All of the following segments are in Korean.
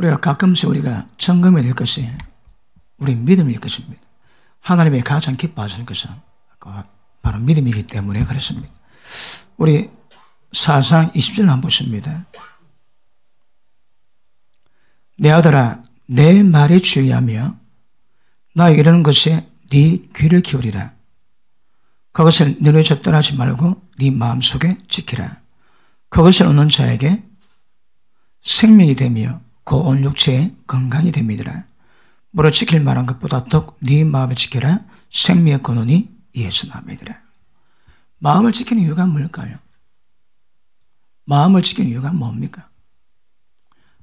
우리가 가끔씩 우리가 점검해야 될 것이 우리 믿음일 것입니다. 하나님이 가장 기뻐하시는 것은 바로 믿음이기 때문에 그렇습니다. 우리 사상 20절 한번 보십니다. 내 아들아 내 말에 주의하며 나에게 이르는 것에 네 귀를 기울이라. 그것을 네 눈에 젖떠나지 말고 네 마음속에 지키라. 그것을 얻는 자에게 생명이 되며 그 온 육체에 건강이 됩니다. 무릇 지킬 만한 것보다 더욱 네 마음을 지켜라. 생명의 근원이 이에서 납니다. 마음을 지키는 이유가 뭘까요? 마음을 지키는 이유가 뭡니까?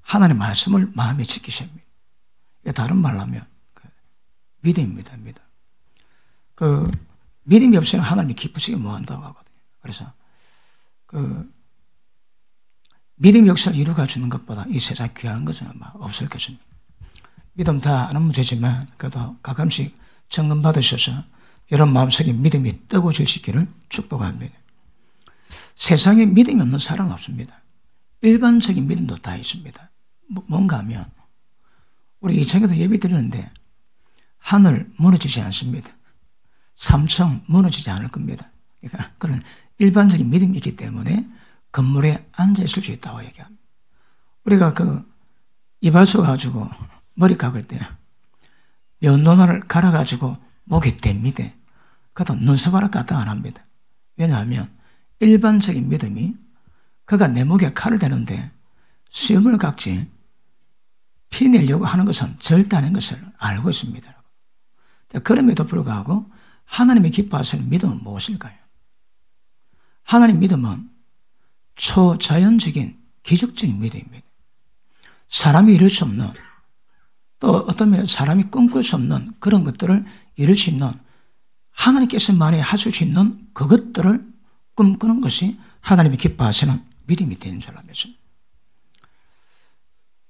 하나님의 말씀을 마음에 지키셔야 합니다. 다른 말로 하면 믿음입니다. 믿음이 없이는 하나님이 기쁘시게 못한다고 하거든요. 그래서 믿음 역사를 이루어 주는 것보다 이 세상 귀한 것은 아마 없을 것입니다. 믿음 다 아는 문제지만 그래도 가끔씩 점검 받으셔서 여러분 마음속에 믿음이 뜨거워질 수 있기를 축복합니다. 세상에 믿음이 없는 사람은 없습니다. 일반적인 믿음도 다 있습니다. 뭔가 하면 우리 2층에도 예배 드리는데 하늘 무너지지 않습니다. 3층 무너지지 않을 겁니다. 그러니까 그런 일반적인 믿음이 있기 때문에 건물에 앉아 있을 수 있다고 얘기합니다. 우리가 이발소 가지고 머리 깎을 때 면도날을 갈아가지고 목에 댑니다. 그것도 눈썹하락 갖다 안 합니다. 왜냐하면 일반적인 믿음이 그가 내 목에 칼을 대는데 수염을 깎지 피 내려고 하는 것은 절대 아닌 것을 알고 있습니다. 그럼에도 불구하고 하나님이 기뻐하시는 믿음은 무엇일까요? 하나님 믿음은 초자연적인 기적적인 믿음입니다. 사람이 이룰 수 없는 또 어떤 면에서 사람이 꿈꿀 수 없는 그런 것들을 이룰 수 있는 하나님께서만이 하실 수 있는 그것들을 꿈꾸는 것이 하나님이 기뻐하시는 믿음이 되는 줄 믿습니다.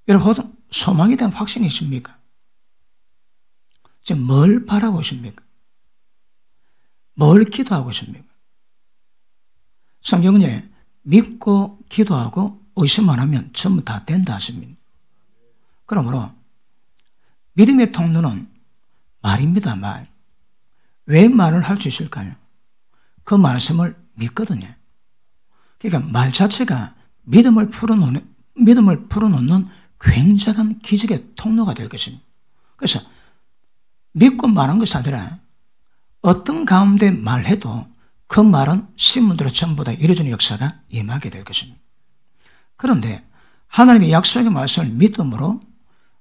여러분 소망에 대한 확신이 있습니까? 지금 뭘 바라고 있습니까? 뭘 기도하고 있습니까? 성경에 믿고 기도하고 의심만 하면 전부 다 된다 하십니다. 그러므로 믿음의 통로는 말입니다. 말. 왜 말을 할 수 있을까요? 그 말씀을 믿거든요. 그러니까 말 자체가 믿음을 풀어놓는 굉장한 기적의 통로가 될 것입니다. 그래서 믿고 말한 것이 아니라 어떤 가운데 말해도 그 말은 신문대로 전부 다 이루어지는 역사가 임하게 될 것입니다. 그런데 하나님의 약속의 말씀을 믿음으로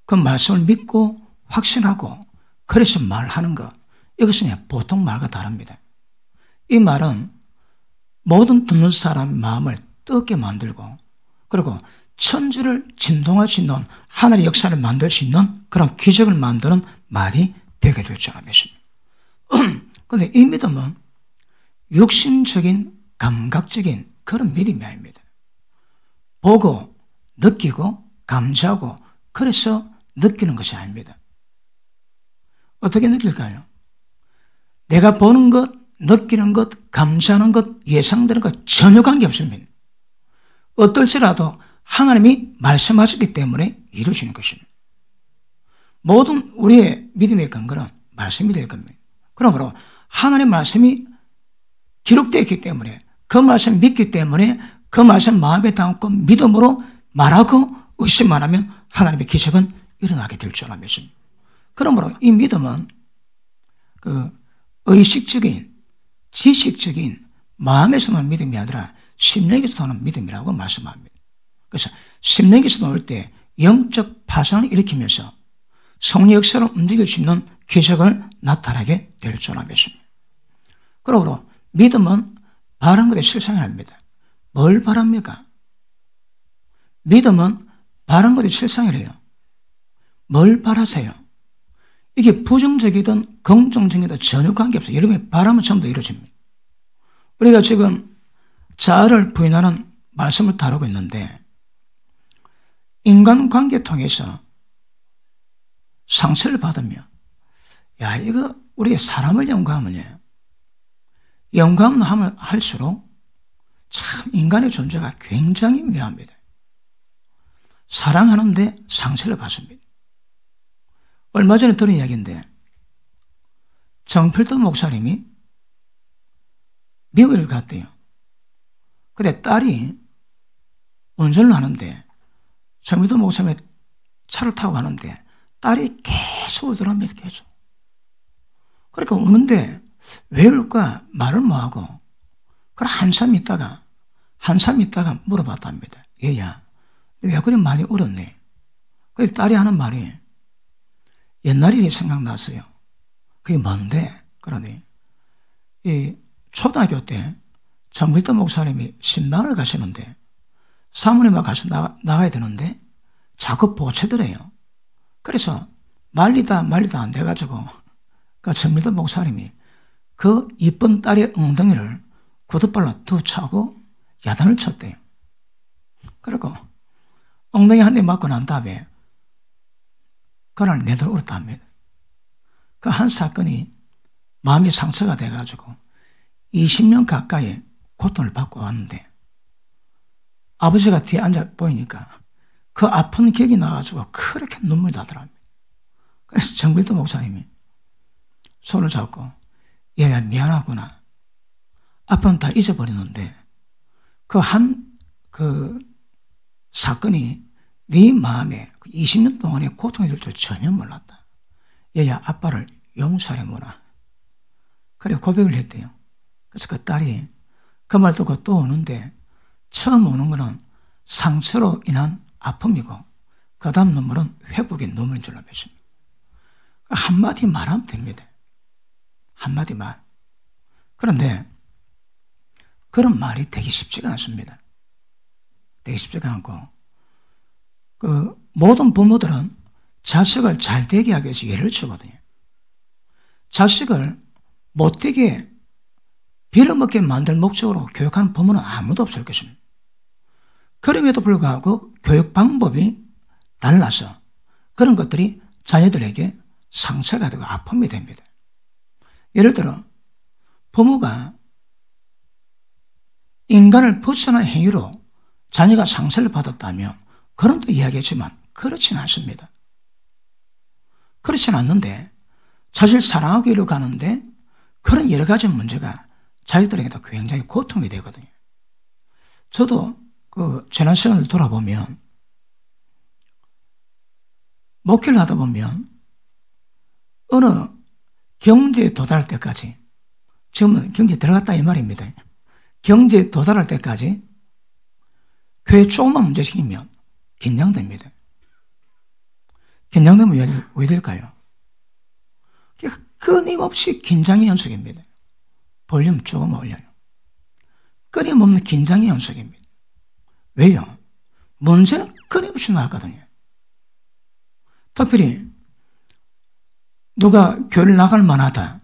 그 말씀을 믿고 확신하고 그래서 말하는 것, 이것은 보통 말과 다릅니다. 이 말은 모든 듣는 사람의 마음을 뜨겁게 만들고 그리고 천지를 진동할 수 있는 하나님의 역사를 만들 수 있는 그런 기적을 만드는 말이 되게 될 줄 믿습니다. 그런데 이 믿음은 육신적인 감각적인 그런 믿음이 아닙니다. 보고 느끼고 감지하고 그래서 느끼는 것이 아닙니다. 어떻게 느낄까요? 내가 보는 것, 느끼는 것, 감지하는 것, 예상되는 것 전혀 관계없습니다. 어떨지라도 하나님이 말씀하셨기 때문에 이루어지는 것입니다. 모든 우리의 믿음의 근거는 말씀이 될 겁니다. 그러므로 하나님의 말씀이 기록되어 있기 때문에 그 말씀을 믿기 때문에 그 말씀 마음에 담고 믿음으로 말하고 의심만 하면 하나님의 기적은 일어나게 될 줄 믿습니다. 그러므로 이 믿음은 의식적인 지식적인 마음에서 나오는 믿음이 아니라 심령에서 나오는 믿음이라고 말씀합니다. 그래서 심령에서 나올 때 영적 파상을 일으키면서 성령 역사를 움직일 수 있는 기적을 나타나게 될 줄 믿습니다. 그러므로 믿음은 바란 것에 실상을 합니다. 뭘 바랍니까? 믿음은 바란 것에 실상을 해요. 뭘 바라세요? 이게 부정적이든 긍정적이든 전혀 관계없어요. 여러분의 바람은 전부 다 이루어집니다. 우리가 지금 자아를 부인하는 말씀을 다루고 있는데 인간관계 통해서 상처를 받으며 이거 우리가 사람을 연구하면요. 연구하면 할수록 참 인간의 존재가 굉장히 묘합니다. 사랑하는데 상처를 받습니다. 얼마 전에 들은 이야기인데 정필도 목사님이 미국을 갔대요. 근데 딸이 운전을 하는데 정필도 목사님의 차를 타고 가는데 딸이 계속 울더랍니다. 계속. 그러니까 우는데 왜 울까 말을 못하고 그럼 한참 있다가 물어봤답니다. 얘야 왜 그리 많이 울었니? 그래서 딸이 하는 말이 옛날 일이 생각났어요. 그게 뭔데? 그러니 이 초등학교 때 정필도 목사님이 신방을 가시는데 사모님하고 같이 나가야 되는데 자꾸 보채더래요. 그래서 말리다 안 돼가지고 그 정필도 목사님이 그 이쁜 딸의 엉덩이를 구두발로 툭 차고 야단을 쳤대요. 그리고 엉덩이 한 대 맞고 난 다음에 그날 내도록 울었답니다. 그 한 사건이 마음이 상처가 돼가지고 20년 가까이 고통을 받고 왔는데 아버지가 뒤에 앉아 보이니까 그 아픈 기억이 나가지고 그렇게 눈물이 나더랍니다. 그래서 정필도 목사님이 손을 잡고 얘야 미안하구나. 아빠는 다 잊어버리는데 그 사건이 네 마음에 20년 동안의 고통이 될 줄 전혀 몰랐다. 얘야 아빠를 용서해보라. 그래 고백을 했대요. 그래서 그 딸이 그 말 듣고 또 오는데 처음 오는 거는 상처로 인한 아픔이고 그 다음 눈물은 회복의 눈물인 줄로 믿습니다. 한마디 말하면 됩니다. 한마디 말. 그런데 그런 말이 되기 쉽지가 않습니다. 되기 쉽지가 않고 그 모든 부모들은 자식을 잘 되게 하기 위해서 예를 치거든요. 자식을 못되게 빌어먹게 만들 목적으로 교육하는 부모는 아무도 없을 것입니다. 그럼에도 불구하고 교육 방법이 달라서 그런 것들이 자녀들에게 상처가 되고 아픔이 됩니다. 예를 들어 부모가 인간을 벗어난 행위로 자녀가 상처를 받았다면 그런 또 이야기했지만 그렇지는 않습니다. 그렇지는 않는데 자신을 사랑하고 이루어 가는데 그런 여러 가지 문제가 자기들에게도 굉장히 고통이 되거든요. 저도 그 지난 시간을 돌아보면 목회를 하다 보면 어느 경제에 도달할 때까지 지금은 경제에 들어갔다 이 말입니다. 경제에 도달할 때까지 교회 조금만 문제 생기면 긴장됩니다. 긴장되면 왜 될까요? 끊임없이 긴장의 연속입니다. 볼륨 조금 올려요. 끊임없는 긴장의 연속입니다. 왜요? 문제는 끊임없이 나왔거든요. 특별히 누가 교회를 나갈 만하다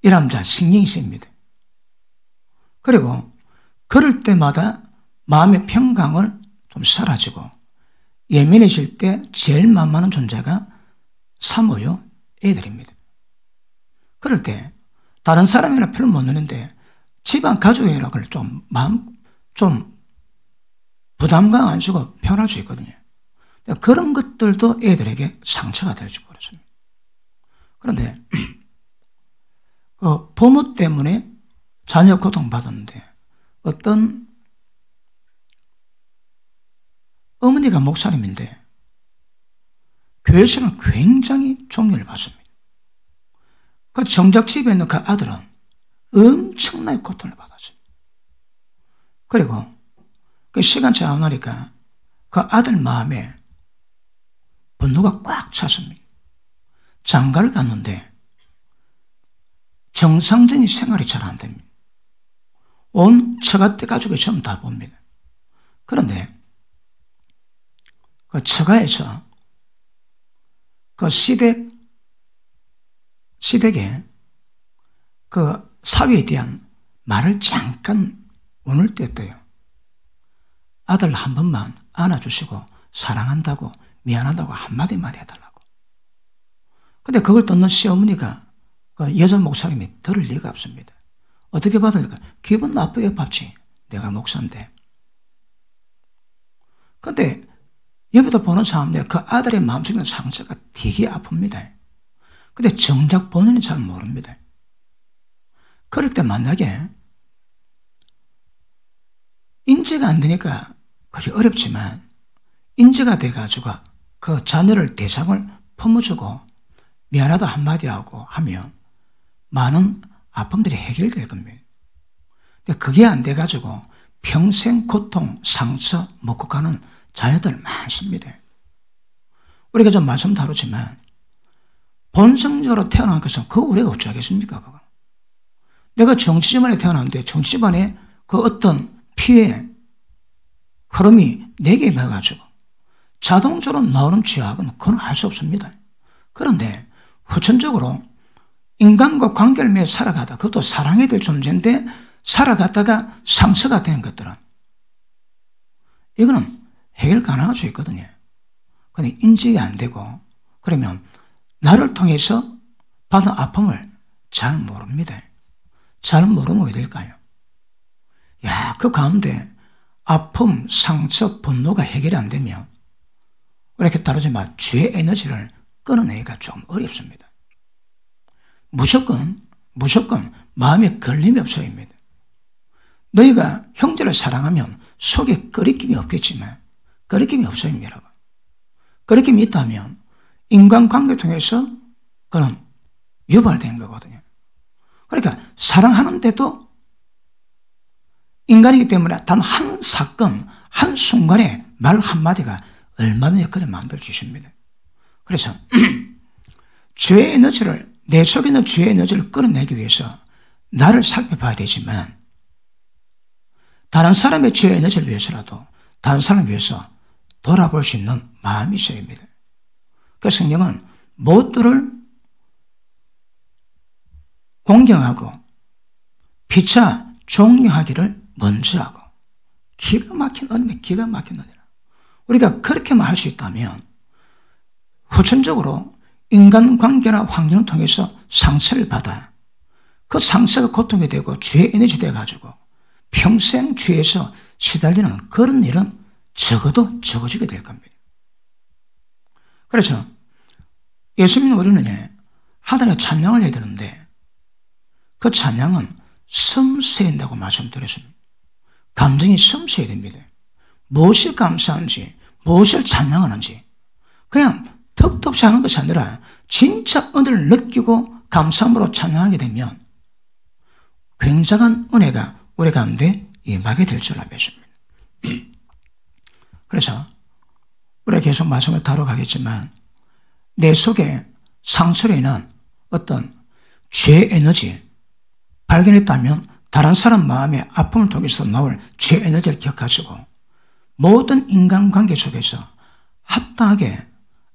이러면 자 신경이 쓰입니다. 그리고 그럴 때마다 마음의 평강을 좀 사라지고 예민해질 때 제일 만만한 존재가 사모요 애들입니다. 그럴 때 다른 사람이나 표를 못 내는데 집안 가족이라는 걸 좀 부담감 안 주고 표현할 수 있거든요. 그런 것들도 애들에게 상처가 될 수 있습니다. 그런데 그 부모 때문에 자녀 고통받았는데 어떤 어머니가 목사님인데 교회에서는 굉장히 존경을 받습니다. 그 정작 집에 있는 그 아들은 엄청나게 고통을 받았습니다. 그리고 그 시간이 지나니까 그 아들 마음에 분노가 꽉 찼습니다. 장가를 갔는데 정상적인 생활이 잘 안 됩니다. 온 처가댁 가족이 전부 다 봅니다. 그런데 그 처가에서 그 시댁에 그 사위에 대한 말을 잠깐 운을 뗐대요. 아들 한 번만 안아주시고 사랑한다고 미안하다고 한마디만 해달라고. 근데 그걸 듣는 시어머니가 그 여자 목사님이 들을 리가 없습니다. 어떻게 받을까? 기분 나쁘게 받지. 내가 목사인데. 근데 옆에도 보는 사람들 그 아들의 마음속에 있는 상처가 되게 아픕니다. 근데 정작 본인은 잘 모릅니다. 그럴 때 만약에 인지가 안 되니까 그게 어렵지만 인지가 돼가지고 그 자녀를 대상을 품어주고 미안하다 한마디 하고 하면 많은 아픔들이 해결될 겁니다. 근데 그게 안 돼가지고 평생 고통, 상처 먹고 가는 자녀들 많습니다. 우리가 좀 말씀 다루지만 본성적으로 태어난 것은 그 우리가 어쩌겠습니까? 그거. 내가 정치 집안에 태어났는데 정치 집안에 그 어떤 피해 흐름이 내게 임해가지고 자동적으로 나오는 죄악은 그건 할 수 없습니다. 그런데 후천적으로 인간과 관계를 맺어 살아가다 그것도 사랑해야 될 존재인데 살아가다가 상처가 된 것들은 이거는 해결 가능할 수 있거든요. 근데 인지가 안 되고 그러면 나를 통해서 받은 아픔을 잘 모릅니다. 잘 모르면 왜 될까요? 야, 그 가운데 아픔, 상처, 분노가 해결이 안 되면 이렇게 다루지만 죄의 에너지를 끊어내기가 좀 어렵습니다. 무조건 마음에 걸림이 없어야입니다. 너희가 형제를 사랑하면 속에 끓이김이 없겠지만 끓이김이 없어야입니다. 여러분. 끓이김이 있다면 인간관계 통해서 그는 유발된 거거든요. 그러니까 사랑하는데도 인간이기 때문에 단 한 사건, 한 순간에 말 한마디가 얼마나 역할을 만들어 주십니다. 그래서 죄의 에너지를, 내 속에 있는 죄의 에너지를 끌어내기 위해서 나를 살펴봐야 되지만 다른 사람의 죄의 에너지를 위해서라도 다른 사람을 위해서 돌아볼 수 있는 마음이 있어야 합니다. 그 성경은 모두를 공경하고 피차 존경하기를 먼저 하고 기가 막힌 은혜, 기가 막힌 은혜라. 우리가 그렇게만 할 수 있다면 후천적으로 인간관계나 환경을 통해서 상처를 받아 그 상처가 고통이 되고 죄의 에너지 돼가지고 평생 죄에서 시달리는 그런 일은 적어도 적어지게 될 겁니다. 그래서 예수 믿는 우리는 하나님의 찬양을 해야 되는데 그 찬양은 섬세해야 된다고 말씀드렸습니다. 감정이 섬세해야 됩니다. 무엇이 감사한지, 무엇을 찬양하는지 그냥 턱없이 하는 것이 아니라 진짜 은혜를 느끼고 감사함으로 찬양하게 되면 굉장한 은혜가 우리 가운데 임하게 될 줄 믿습니다. 그래서 우리가 계속 말씀을 다뤄가겠지만 내 속에 상처로 인한 어떤 죄의 에너지 발견했다면 다른 사람 마음의 아픔을 통해서 나올 죄의 에너지를 기억하시고 모든 인간관계 속에서 합당하게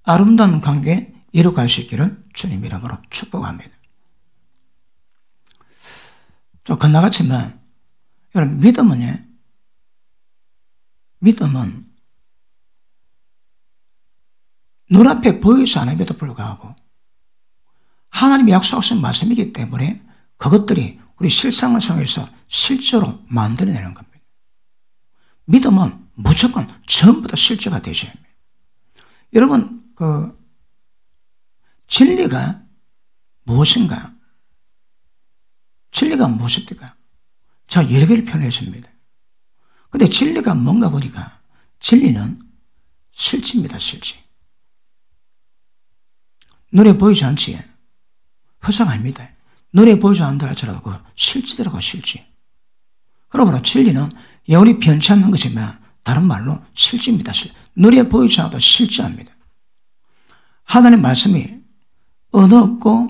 아름다운 관계에 이루어갈 수 있기를 주님 이름으로 축복합니다. 좀 건너갔지만 여러분 믿음은 눈앞에 보이지 않음에도 불구하고 하나님의 약속하신 말씀이기 때문에 그것들이 우리 실상을 통해서 실제로 만들어내는 겁니다. 믿음은 무조건 전부 다 실제가 되셔야 합니다. 여러분, 진리가 무엇인가? 진리가 무엇입니까? 제가 여러 개를 표현했습니다. 근데 진리가 뭔가 보니까 진리는 실제입니다, 실제. 눈에 보이지 않지? 허상 아닙니다. 눈에 보이지 않는다 할지라도 그 실제더라고, 실제. 그러므로 진리는 영원히 변치 않는 거지만 다른 말로 실제입니다. 눈에 보이지 않아도 실제합니다. 하나님의 말씀이 언어 없고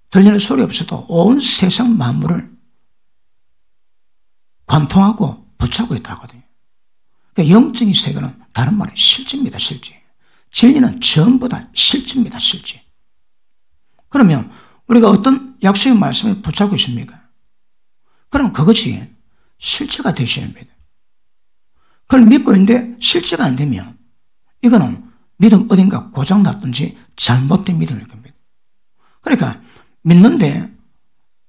들리는 소리 없어도 온 세상 만물을 관통하고 붙잡고 있다 하거든요. 그러니까 영적인 세계는 다른 말로 실제입니다. 실제. 진리는 전부 다 실제입니다. 실제. 그러면 우리가 어떤 약속의 말씀을 붙잡고 있습니까? 그럼 그것이 실체가 되셔야 합니다. 그걸 믿고 있는데 실체가 안 되면 이거는 믿음 어딘가 고장났든지 잘못된 믿음일 겁니다. 그러니까 믿는데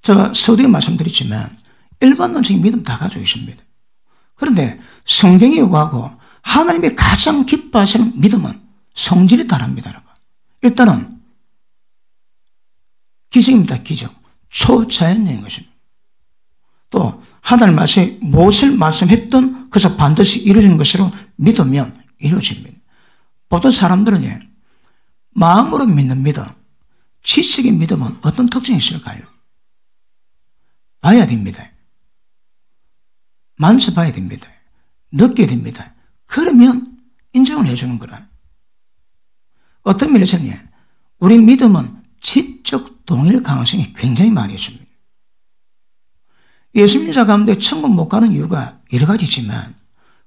제가 서두에 말씀드렸지만 일반론적인 믿음 다 가지고 있습니다. 그런데 성경이 요구하고 하나님이 가장 기뻐하시는 믿음은 성질이 다릅니다, 여러분. 일단은 기적입니다, 기적. 초자연적인 것입니다. 또 하나님 말씀이 무엇을 말씀했던 그것을 반드시 이루어지는 것으로 믿으면 이루어집니다. 보통 사람들은 마음으로 믿는 믿음, 지식의 믿음은 어떤 특징이 있을까요? 봐야 됩니다. 만져봐야 됩니다. 느껴야 됩니다. 그러면 인정을 해주는 거라. 어떤 면에서는 우리 믿음은 지적 동일 가능성이 굉장히 많이 있습니다. 예수 믿는 자 가운데 천국 못 가는 이유가 여러 가지 있지만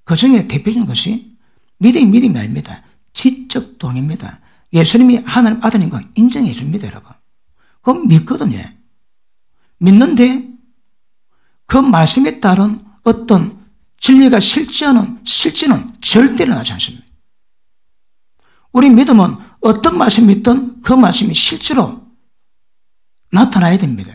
그 중에 대표적인 것이 믿음이 아닙니다. 지적 동의입니다. 예수님이 하나님 아들인 거 인정해 줍니다, 여러분. 그건 믿거든요. 믿는데 그 말씀에 따른 어떤 진리가 실제는 절대 일어나지 않습니다. 우리 믿음은 어떤 말씀이 있든 그 말씀이 실제로 나타나야 됩니다.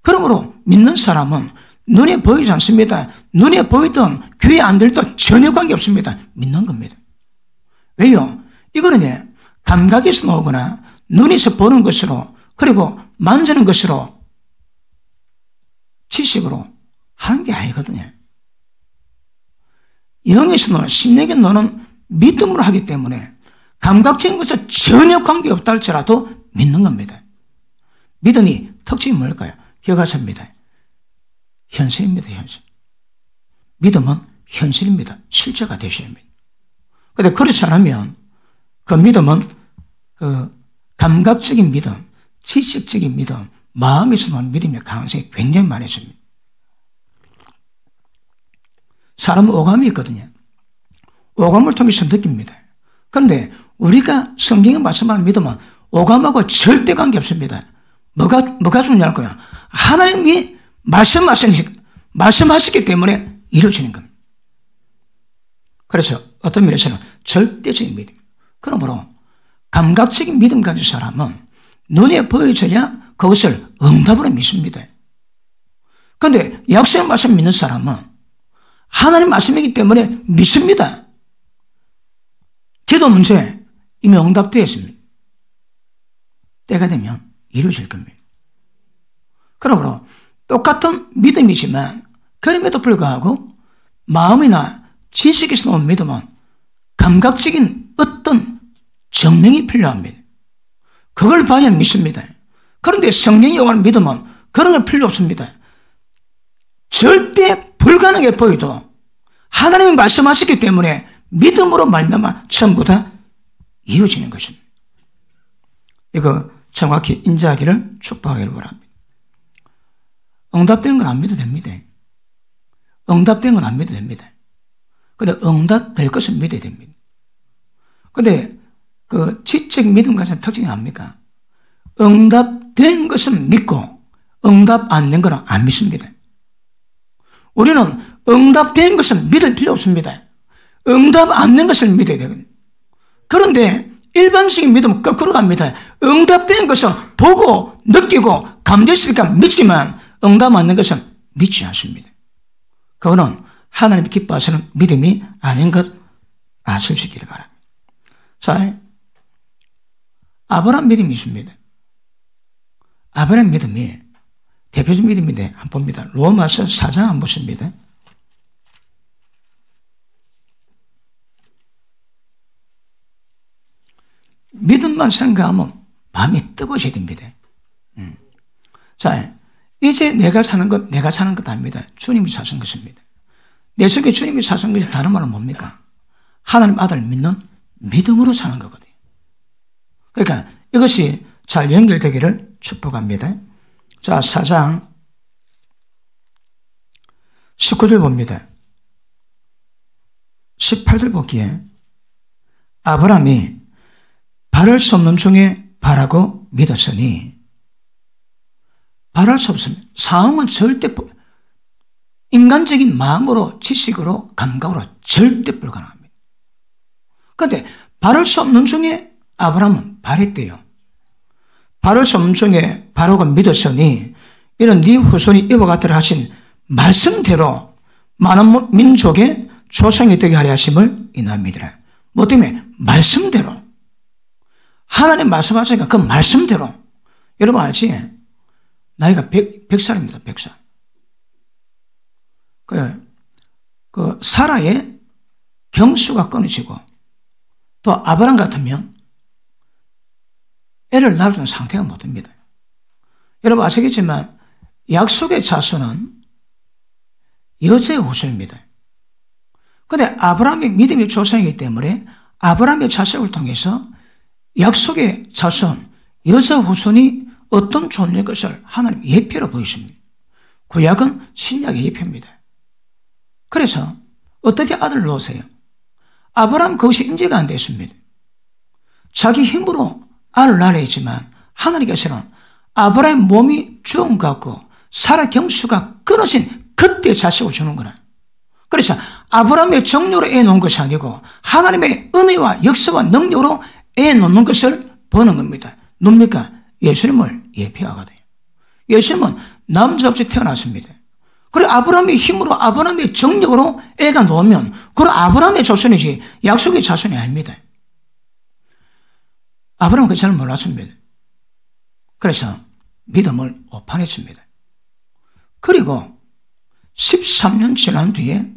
그러므로 믿는 사람은 눈에 보이지 않습니다. 눈에 보이든 귀에 안 들든 전혀 관계없습니다. 믿는 겁니다. 왜요? 이거는 감각에서 나오거나 눈에서 보는 것으로 그리고 만지는 것으로 지식으로 하는 게 아니거든요. 영에서 노는 심령에 노는 믿음으로 하기 때문에 감각적인 것은 전혀 관계없다 할지라도 믿는 겁니다. 믿음이 특징이 뭘까요? 기억하십니다. 현실입니다. 현실. 믿음은 현실입니다. 실제가 되셔야 합니다. 그런데 그렇지 않으면 그 믿음은 그 감각적인 믿음, 지식적인 믿음, 마음에서 나오는 믿음의 가능성이 굉장히 많이 있습니다. 사람은 오감이 있거든요. 오감을 통해서 느낍니다. 그런데 우리가 성경에 말씀하는 믿음은 오감하고 절대 관계없습니다. 뭐가 중요할 거야? 하나님이 말씀하셨기 때문에 이루어지는 겁니다. 그래서 어떤 면에서는 절대적인 믿음. 그러므로 감각적인 믿음 가진 사람은 눈에 보여져야 그것을 응답으로 믿습니다. 그런데 약속의 말씀 믿는 사람은 하나님 말씀이기 때문에 믿습니다. 기도 문제 이미 응답되어 있습니다. 때가 되면 이루어질 겁니다. 그러므로 똑같은 믿음이지만 그럼에도 불구하고 마음이나 지식에서 나온 믿음은 감각적인 어떤 증명이 필요합니다. 그걸 봐야 믿습니다. 그런데 성령이 요구하는 믿음은 그런 거 필요 없습니다. 절대 불가능해 보여도 하나님이 말씀하셨기 때문에 믿음으로 말미암아 전부 다 이루어지는 것입니다. 이거 정확히 인지하기를 축복하기를 바랍니다. 응답된 건 안 믿어도 됩니다. 응답된 건 안 믿어도 됩니다. 그런데 응답될 것은 믿어야 됩니다. 그런데 그 지적 믿음 가진 특징이 뭡니까? 응답된 것은 믿고 응답 안 된 것은 안 믿습니다. 우리는 응답된 것은 믿을 필요 없습니다. 응답 안 된 것을 믿어야 되거든요. 그런데 일반적인 믿음은 거꾸로 갑니다. 응답된 것은 보고 느끼고 감정했으니까 믿지만 응답 안 된 것은 믿지 않습니다. 그거는 하나님이 기뻐하시는 믿음이 아닌 것 아시기를 바랍니다. 자, 아브라함 믿음이 있습니다. 아브라함 믿음이 대표적 믿음인데 한번 봅니다. 로마서 4장 한번 보십니다. 믿음만 생각하면 마음이 뜨거워져야 됩니다. 자, 이제 내가 사는 것 아닙니다. 주님이 사신 것입니다. 내 속에 주님이 사신 것이 다른 말은 뭡니까? 하나님 아들을 믿는 믿음으로 사는 거거든요. 그러니까 이것이 잘 연결되기를 축복합니다. 자, 4장 19절 봅니다. 18절 보기에 아브라함이 바랄 수 없는 중에 바라고 믿었으니 바랄 수 없습니다. 상황은 절대 인간적인 마음으로 지식으로 감각으로 절대 불가능합니다. 그런데 바랄 수 없는 중에 아브라함은 바랬대요. 바랄 수 없는 중에 바라고 믿었으니 이는 네 후손이 이와 같으라 하신 말씀대로 많은 민족의 조상이 되게 하려 하심을 이나 믿으라. 뭐 때문에? 말씀대로. 하나님 말씀하시니까 그 말씀대로. 여러분 알지? 나이가 100살입니다. 100살. 그 사라의 경수가 끊어지고 또 아브람 같으면 애를 낳을 수 있는 상태가 못 됩니다. 여러분 아시겠지만 약속의 자손은 여자의 후손입니다. 그런데 아브라함이 믿음의 조상이기 때문에 아브라함의 자식을 통해서 약속의 자손, 여자 후손이 어떤 존재의 것을 하나님 예표로 보이십니다. 구약은 신약의 예표입니다. 그래서 어떻게 아들을 놓으세요? 아브라함 그것이 인지가 안 됐습니다. 자기 힘으로 아를 낳으려 했지만 하나님께서는 아브라함의 몸이 죽은 것 같고 사라 경수가 끊어진 그때 자식을 주는 거라. 그래서 아브라함의 정욕으로 애 놓은 것이 아니고 하나님의 은혜와 역사와 능력으로 애 놓는 것을 보는 겁니다. 뭡니까? 예수님을 예표하거든요. 예수님은 남자 없이 태어났습니다. 그리고 아브라함의 힘으로 아브라함의 정력으로 애가 놓으면 그건 아브라함의 자손이지 약속의 자손이 아닙니다. 아브라함은 그 잘 몰랐습니다. 그래서 믿음을 오판했습니다. 그리고 13년 지난 뒤에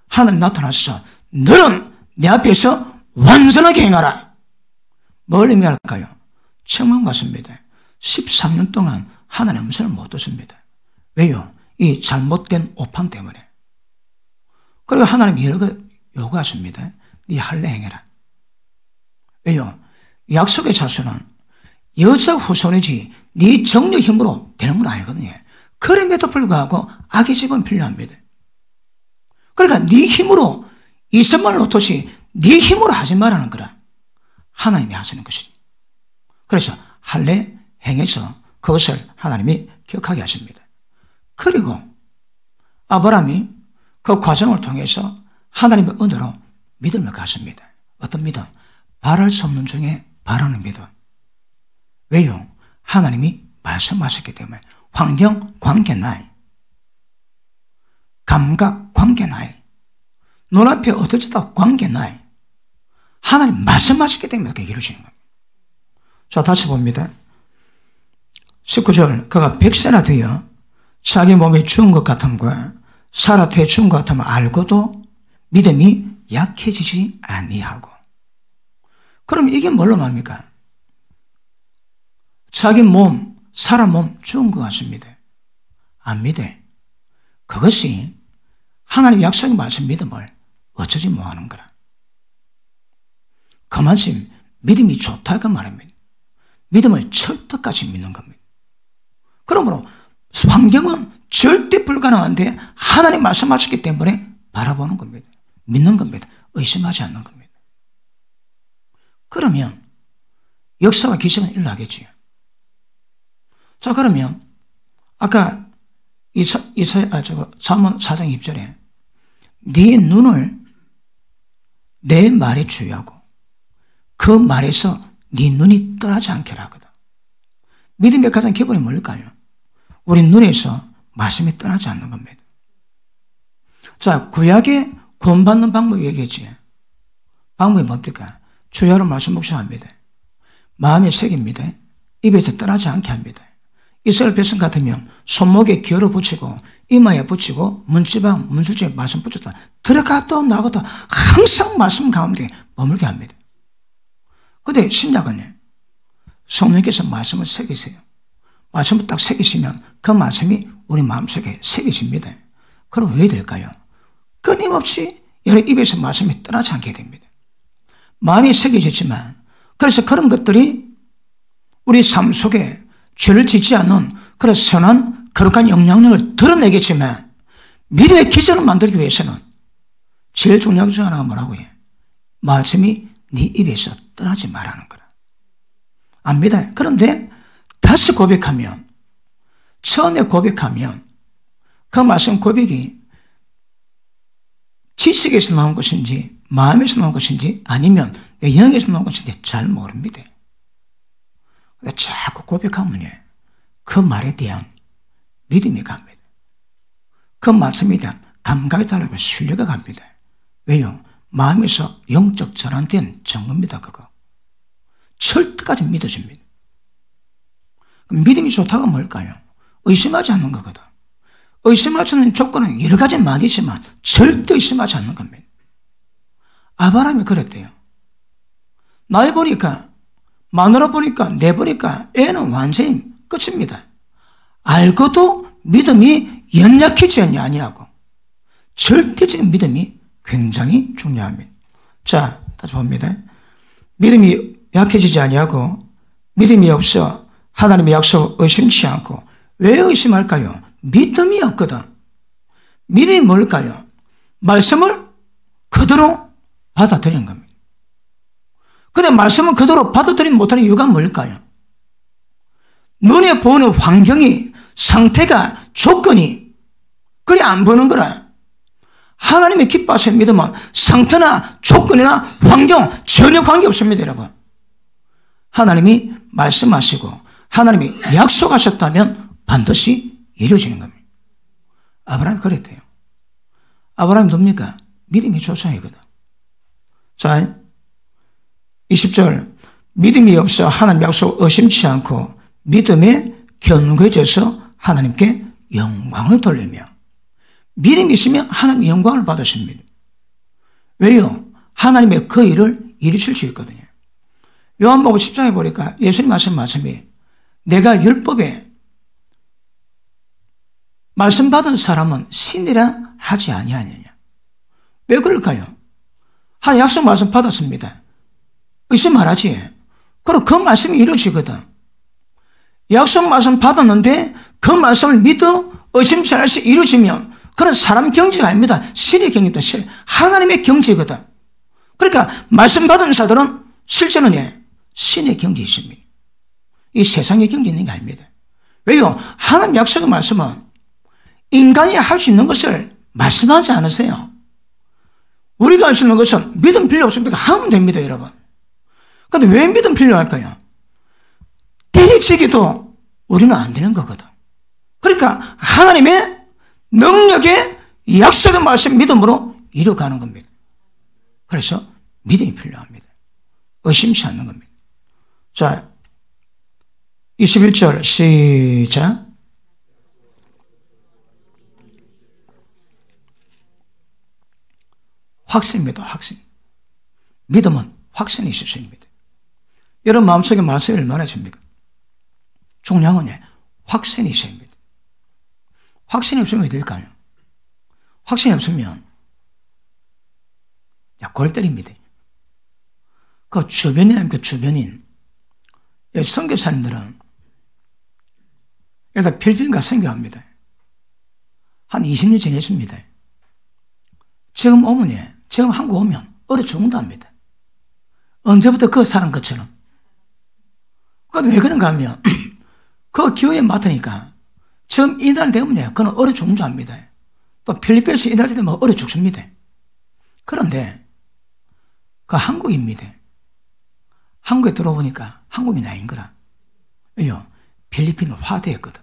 하나님 나타나셔서 너는 내 앞에서 완전하게 행하라. 뭘 의미할까요? 책망받습니다. 13년 동안 하나님 음성을 못 듣습니다. 왜요? 이 잘못된 오판 때문에. 그리고 하나님이 여러 거 요구하십니다. 네 할례 행해라. 왜요? 약속의 자손은 여자 후손이지 네 정력 힘으로 되는 건 아니거든요. 그럼에도 불구하고 악의 집은 필요합니다. 그러니까 네 힘으로 이스마엘 놓듯이 네 힘으로 하지 말라는 거라. 하나님이 하시는 것이지. 그래서 할례 행해서 그것을 하나님이 기억하게 하십니다. 그리고 아브라함이 그 과정을 통해서 하나님의 은혜로 믿음을 갖습니다. 어떤 믿음? 바랄 수 없는 중에 바라는 믿음. 왜요? 하나님이 말씀하셨기 때문에. 환경 관계 나이, 감각 관계 나이, 눈앞에 어떠지도 관계 나이. 하나님 말씀하셨기 때문에 그렇게 이루어지는 겁니다. 자, 다시 봅니다. 19절, 그가 100세나 되어 자기 몸이 죽은 것 같음과 사라트에 죽은 것 같음을 알고도 믿음이 약해지지 아니하고. 그럼 이게 뭘로 말합니까? 자기 몸, 사람 몸 죽은 것 같습니다. 안 믿어. 그것이 하나님 약속의 말씀 믿음을 어쩌지 못하는 거라. 그만큼 믿음이 좋다고 말합니다. 믿음을 철떡같이 믿는 겁니다. 그러므로 환경은 절대 불가능한데 하나님 말씀하셨기 때문에 바라보는 겁니다. 믿는 겁니다. 의심하지 않는 겁니다. 그러면 역사와 기적은 일어나겠지요. 자, 그러면 아까 잠언 4장 2절에 네 눈을 내 말에 주의하고 그 말에서 네 눈이 떠나지 않게 하거든. 믿음의 가장 기본이 뭘까요? 우리 눈에서 말씀이 떠나지 않는 겁니다. 자, 구약에 구원받는 방법이 얘기했지. 방법이 뭡니까? 주야로 말씀 묵상합니다. 마음에 새깁니다. 입에서 떠나지 않게 합니다. 이스라엘 백성 같으면 손목에 기어로 붙이고 이마에 붙이고 문지방 문술지에 말씀 붙였다. 들어갔다 나갔다 항상 말씀 가운데 머물게 합니다. 그런데 신약은요, 성령께서 말씀을 새기세요. 말씀을 딱 새기시면 그 말씀이 우리 마음속에 새기십니다. 그럼 왜 될까요? 끊임없이 여러분 입에서 말씀이 떠나지 않게 됩니다. 마음이 새겨졌지만, 그래서 그런 것들이 우리 삶 속에 죄를 짓지 않는 그런 선한 거룩한 영향력을 드러내겠지만, 믿음의 기전을 만들기 위해서는 제일 중요한 중 하나가 뭐라고 해? 말씀이 네 입에서 떠나지 말라는 거라. 압니다. 그런데 다시 고백하면, 처음에 고백하면 그 말씀 고백이 지식에서 나온 것인지 마음에서 나온 것인지 아니면 내 영에서 나온 것인지 잘 모릅니다. 자꾸 고백하면요, 그 말에 대한 믿음이 갑니다. 그 말씀에 대한 감각이 달라고 신뢰가 갑니다. 왜요? 마음에서 영적 전환된 증거입니다. 그거. 철저까지 믿어집니다. 믿음이 좋다가 뭘까요? 의심하지 않는 거거든. 의심하지 않는 조건은 여러 가지 많이 있지만 절대 의심하지 않는 겁니다. 아브라함이 그랬대요. 나이 보니까, 마누라 보니까, 내 보니까 애는 완전히 끝입니다. 알고도 믿음이 연약해지지 아니하고 절대적인 믿음이 굉장히 중요합니다. 자, 다시 봅니다. 믿음이 약해지지 아니하고 믿음이 없어 하나님의 약속을 의심치 않고 왜 의심할까요? 믿음이 없거든. 믿음이 뭘까요? 말씀을 그대로 받아들이는 겁니다. 근데 말씀을 그대로 받아들이지 못하는 이유가 뭘까요? 눈에 보이는 환경이, 상태가, 조건이 그리 안 보는 거라. 하나님의 기뻐하시는 믿음은 상태나 조건이나 환경 전혀 관계없습니다, 여러분. 하나님이 말씀하시고 하나님이 약속하셨다면 반드시 이루어지는 겁니다. 아브라함이 그랬대요. 아브라함이 뭡니까? 믿음이 조상이거든. 자, 20절. 믿음이 없어 하나님 약속 의심치 않고 믿음에 견고해져서 하나님께 영광을 돌리며, 믿음이 있으면 하나님의 영광을 받으십니다. 왜요? 하나님의 그 일을 이루실 수 있거든요. 요한복음 10장에 보니까 예수님 하신 말씀이 내가 율법에 말씀 받은 사람은 신이라 하지 아니하느냐. 왜 그럴까요? 한 약속 말씀 받았습니다. 의심 안 하지. 그럼 그 말씀이 이루어지거든. 약속 말씀 받았는데 그 말씀을 믿어 의심치 않을 수 이루어지면 그런 사람 경지가 아닙니다. 신의 경지다. 하나님의 경지거든. 그러니까 말씀 받은 자들은 실제는 신의 경지 있습니다. 이 세상의 경지 있는 게 아닙니다. 왜요? 하나님 약속의 말씀은 인간이 할 수 있는 것을 말씀하지 않으세요. 우리가 할 수 있는 것은 믿음 필요 없습니까? 하면 됩니다, 여러분. 그런데 왜 믿음 필요할까요? 때리치기도 우리는 안 되는 거거든. 그러니까 하나님의 능력의 약속의 말씀 믿음으로 이루어가는 겁니다. 그래서 믿음이 필요합니다. 의심치 않는 겁니다. 자, 21절 시작. 확신입니다. 확신. 믿음은 확신이 있을 수 있습니다. 여러분 마음속에 말씀이 얼마나 있습니까? 중요한 건 확신이 있어야 합니다. 확신이 없으면 어떻게 될까요? 확신이 없으면 골 때립니다. 그 주변인 아닙니까? 주변인. 선교사님들은 일단 필리핀 가 선교합니다. 한 20년 지냈습니다. 지금 오면, 지금 한국 오면 얼어 죽는답니다. 언제부터 그 사람 것처럼. 그런데 왜 그런가 하면 그 교회에 맡으니까 지금 이날 되면 그는 얼어 죽는 줄 압니다. 또 필리핀에서 이날 되면 얼어 죽습니다. 그런데 그 한국입니다. 한국에 들어오니까 한국인이 아닌 거라. 왜요? 필리핀은 화대했거든.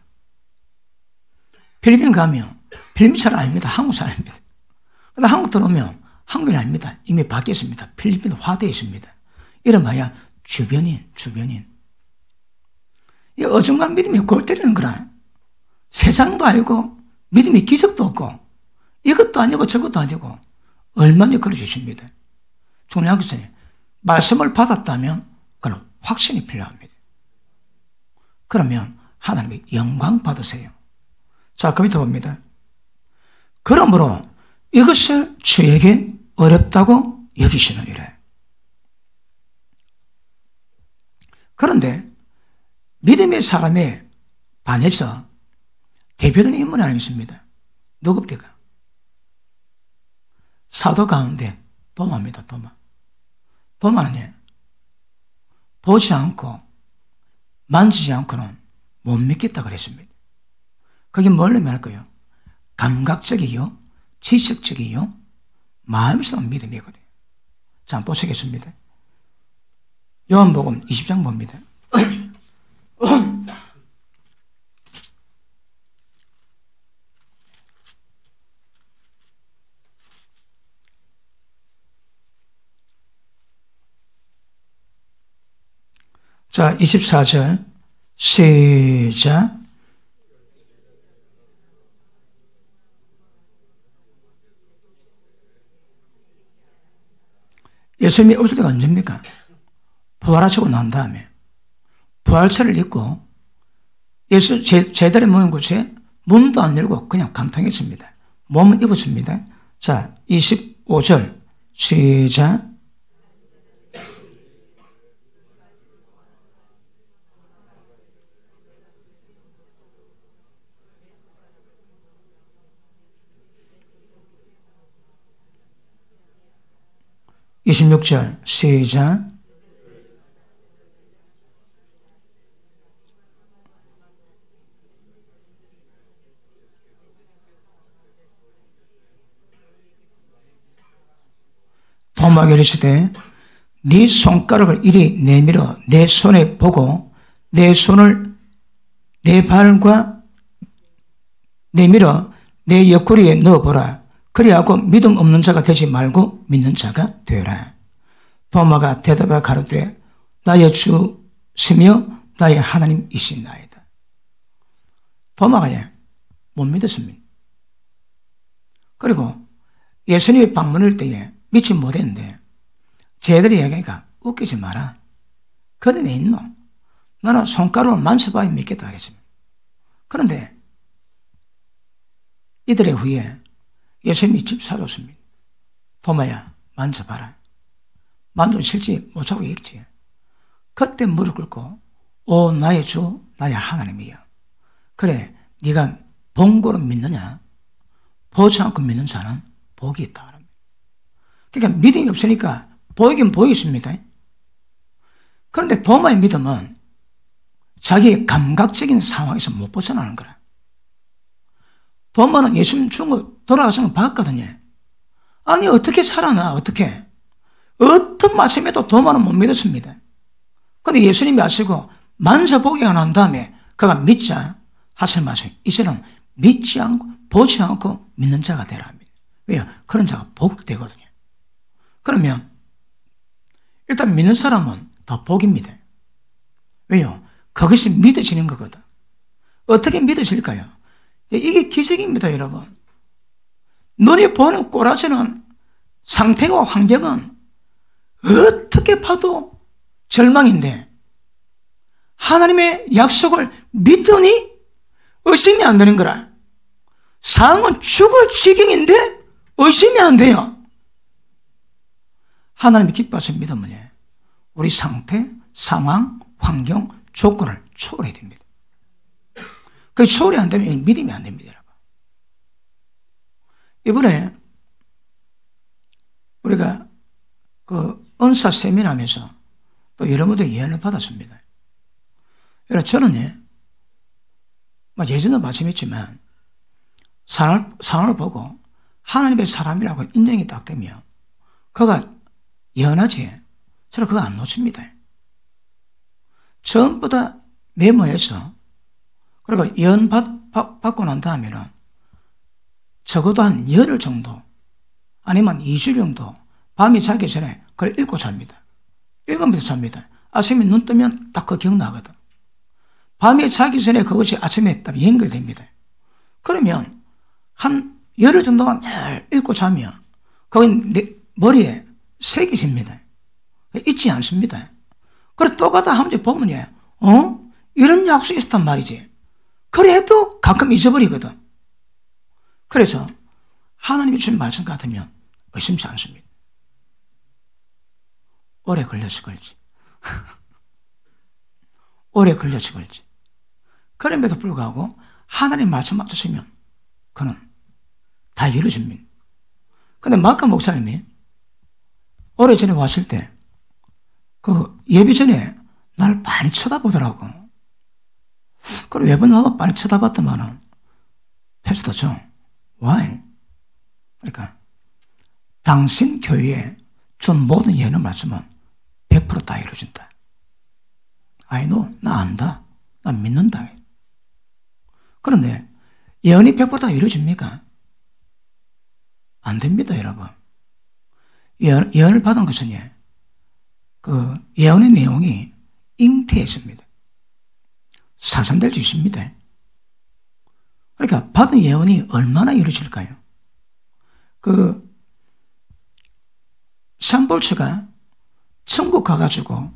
필리핀 가면 필리핀 사람 아닙니다. 한국 사람입니다. 근데 한국 들어오면 한국인 아닙니다. 이미 바뀌었습니다. 필리핀 화대에 있습니다. 이런 말이야 주변인. 이 어중간 믿음이 골 때리는 거라. 세상도 아니고 믿음이 기적도 없고 이것도 아니고 저것도 아니고 얼마나 그러주십니다. 중요한 것은 말씀을 받았다면 그건 확신이 필요합니다. 그러면 하나님의 영광 받으세요. 자, 그 밑에 봅니다. 그러므로 이것을 주에게 어렵다고 여기시느니라. 그런데 믿음의 사람에 반해서 대표되는 인물이 아니었습니다. 누굽니까? 사도 가운데 도마입니다. 도마는 보지 않고 만지지 않고는 못 믿겠다 그랬습니다. 그게 뭘 의미할까요? 감각적이요, 지식적이요, 마음에서 믿음이거든요. 자, 한번 보시겠습니다. 요한복음 20장 봅니다. 자, 24절 시작. 예수님이 없을 때가 언제입니까? 부활하시고 난 다음에 부활체를 입고 예수 제자리 모인 곳에 문도 안 열고 그냥 간통했습니다. 몸은 입었습니다. 자, 25절 시작. (26절) 시작. 도마가 이르시되 네 손가락을 이리 내밀어 내 손에 보고 내 손을 내 발과 내밀어 내 옆구리에 넣어보라. 그리하고 믿음 없는 자가 되지 말고 믿는 자가 되라. 도마가 대답하여 가로되 나의 주시며 나의 하나님이시나이다. 도마가 못 믿었습니다. 그리고 예수님이 방문할 때에 믿지 못했는데 쟤들이 얘기하니까 웃기지 마라. 그래 내 있노? 나는 손가락으로 만져봐야 믿겠다 그랬습니다. 그런데 이들의 후에 예수님이 집 사줬습니다. 도마야 만져봐라. 만져도 실제 못 찾고 있지. 그때 무릎 꿇고 오 나의 주 나의 하나님이야. 그래 네가 본고로 믿느냐? 보지 않고 믿는 자는 복이 있다. 그러니까 믿음이 없으니까 보이긴 보이겠습니다. 그런데 도마의 믿음은 자기의 감각적인 상황에서 못 벗어나는 거라. 도마는 예수님 죽은 거 돌아가신 거 봤거든요. 아니 어떻게 살아나 어떻게. 어떤 말씀에도 도마는 못 믿었습니다. 그런데 예수님이 아시고 만져보기가 난 다음에 그가 믿자 하실 말씀 이제는 믿지 않고 보지 않고 믿는 자가 되라 합니다. 왜요? 그런 자가 복되거든요. 그러면 일단 믿는 사람은 더 복입니다. 왜요? 그것이 믿어지는 거거든. 어떻게 믿어질까요? 이게 기적입니다, 여러분. 눈이 보는 꼬라지는 상태와 환경은 어떻게 봐도 절망인데 하나님의 약속을 믿더니 의심이 안 되는 거라. 상황은 죽을 지경인데 의심이 안 돼요. 하나님이 기뻐하시는 믿음은 우리 상태, 상황, 환경, 조건을 초월해야 됩니다. 그 초월이 안 되면 믿음이 안 됩니다, 여러분. 이번에 우리가 그 은사 세미나하면서 또 여러 분들 예언을 받았습니다. 여러분 저는 예전에 말씀했지만 상황을 보고 하나님의 사람이라고 인정이 딱 되면 그가 예언하지 저는 그거 안 놓칩니다. 전부 다 메모해서 그리고 예언 받고 난 다음에는 적어도 한 열흘 정도 아니면 2주 정도 밤이 자기 전에 그걸 읽고 잡니다. 읽으면서 잡니다. 아침에 눈 뜨면 딱 그 기억나거든. 밤에 자기 전에 그것이 아침에 딱 연결됩니다. 그러면 한 열흘 정도만 읽고 자면 거기 내 머리에 색이 집니다. 잊지 않습니다. 그래 또 가다 한 번 보면 이런 약속이 있었단 말이지. 그래도 가끔 잊어버리거든. 그래서 하나님이 주신 말씀 같으면 의심치 않습니다. 오래 걸려서 걸지. 오래 걸려서 걸지. 그럼에도 불구하고 하나님 말씀 맞추시면 그는 다 이루어집니다. 근데 마카 목사님이 오래전에 왔을 때 그 예비 전에 날 많이 쳐다보더라고. 그래 매번 나도 많이 쳐다봤더만은 패스터 정, why? 그러니까 당신 교회에 준 모든 예언의 말씀은 100% 다 이루어진다. I know, 나 안다. 나 믿는다. 그런데 예언이 100% 다 이루어집니까? 안 됩니다, 여러분. 예언을 받은 것은 그 예언의 내용이 잉태했습니다. 사산될 수 있습니다. 그러니까 받은 예언이 얼마나 이루어질까요? 산볼츠가 천국 가가지고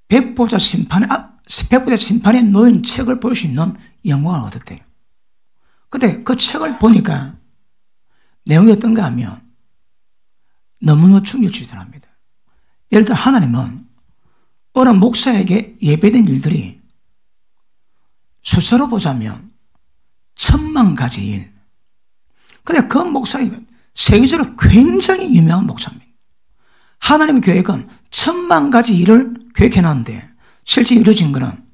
백보자 심판에 놓인 책을 볼 수 있는 영광을 얻었대요. 근데 그 책을 보니까 내용이 어떤가 하면 너무너무 충격적이랍니다. 예를 들어 하나님은 어느 목사에게 예배된 일들이 숫자로 보자면 10,000,000가지 일. 근데 그 목사가 세계적으로 굉장히 유명한 목사입니다. 하나님의 계획은 10,000,000가지 일을 계획해놨는데 실제 이루어진 것은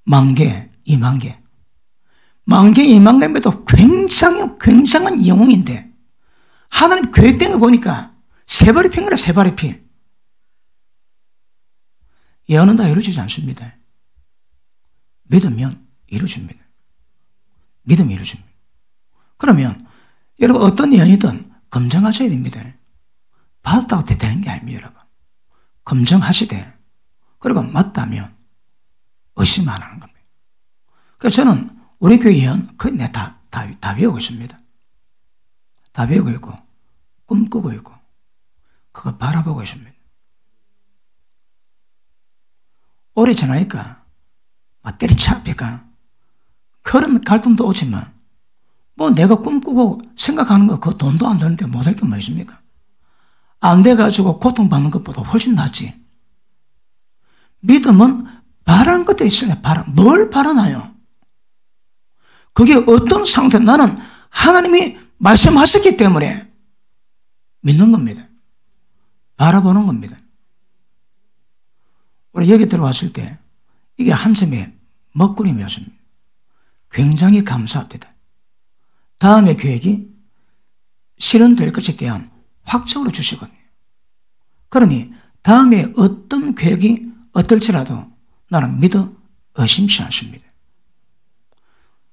10,000개, 20,000개. 10,000개, 20,000개면도 굉장한 영웅인데 하나님 계획된 거 보니까 세 발이 핀 거라, 세 발이 피. 예언은 다 이루어지지 않습니다. 믿으면 이루어집니다. 믿으면 이루어집니다. 그러면 여러분 어떤 예언이든 검증하셔야 됩니다. 받았다고 되는 게 아닙니다, 여러분. 검증하시되 그리고 맞다면 의심 안 하는 겁니다. 그래서 저는 우리 교회 예언 거의 다 외우고 있습니다. 다 외우고 있고 꿈꾸고 있고 그거 바라보고 있습니다. 오래 지나니까 때리차피가 그런 갈등도 오지만 뭐 내가 꿈꾸고 생각하는 거 그 돈도 안 드는데 못할 게 뭐 있습니까? 안 돼가지고 고통받는 것보다 훨씬 낫지. 믿음은 바라는 것도 있어요. 뭘 바라나요? 그게 어떤 상태? 나는 하나님이 말씀하셨기 때문에 믿는 겁니다. 바라보는 겁니다. 우리 여기 들어왔을 때 이게 한 점의 먹구름이었습니다. 굉장히 감사합니다. 다음의 계획이 실현될 것에 대한 확정으로 주시거든요. 그러니 다음에 어떤 계획이 어떨지라도 나는 믿어 의심치 않습니다.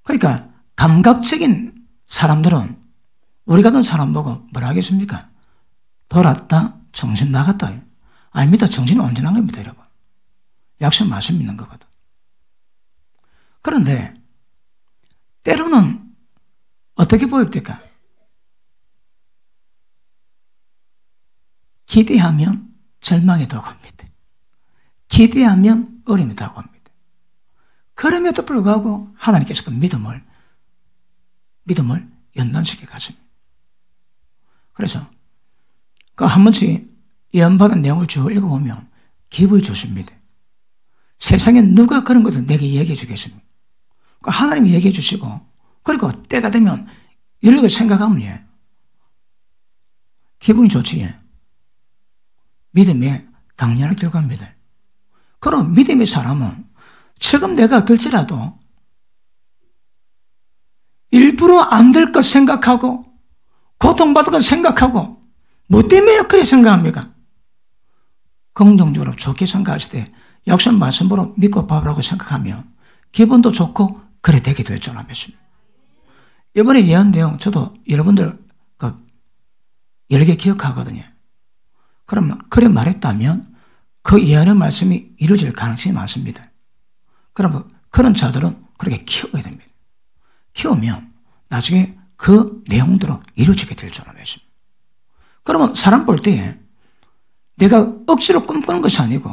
그러니까 감각적인 사람들은 우리 같은 사람 보고 뭐라 하겠습니까? 돌았다, 정신 나갔다. 아닙니다. 정신은 온전한 겁니다, 여러분. 약속 말씀 믿는 거거든. 그런데 때로는 어떻게 보입니까? 기대하면 절망이 다가옵니다. 기대하면 어려움이 다가옵니다. 그럼에도 불구하고 하나님께서 그 믿음을 연단시켜 가십니다. 그래서 그 한 번씩 예언받은 내용을 쭉 읽어보면 기분이 좋습니다. 세상에 누가 그런 것을 내게 얘기해 주겠습니까? 하나님이 얘기해 주시고 그리고 때가 되면 이런 걸 생각하면 기분이 좋지. 믿음의 당연한 결과입니다. 그럼 믿음의 사람은 지금 내가 들지라도 일부러 안 될 것 생각하고 고통받을 것 생각하고 뭐 때문에 그렇게 생각합니까? 긍정적으로 좋게 생각하실 때 약속 말씀으로 믿고 바라고 생각하면 기분도 좋고 그래 되게 될 줄 믿습니다. 이번에 예언 내용 저도 여러분들 여러 개 기억하거든요. 그러면 그래 말했다면 그 예언의 말씀이 이루어질 가능성이 많습니다. 그러면 그런 자들은 그렇게 키워야 됩니다. 키우면 나중에 그 내용대로 이루어지게 될 줄 믿습니다. 그러면 사람 볼 때 내가 억지로 꿈꾸는 것이 아니고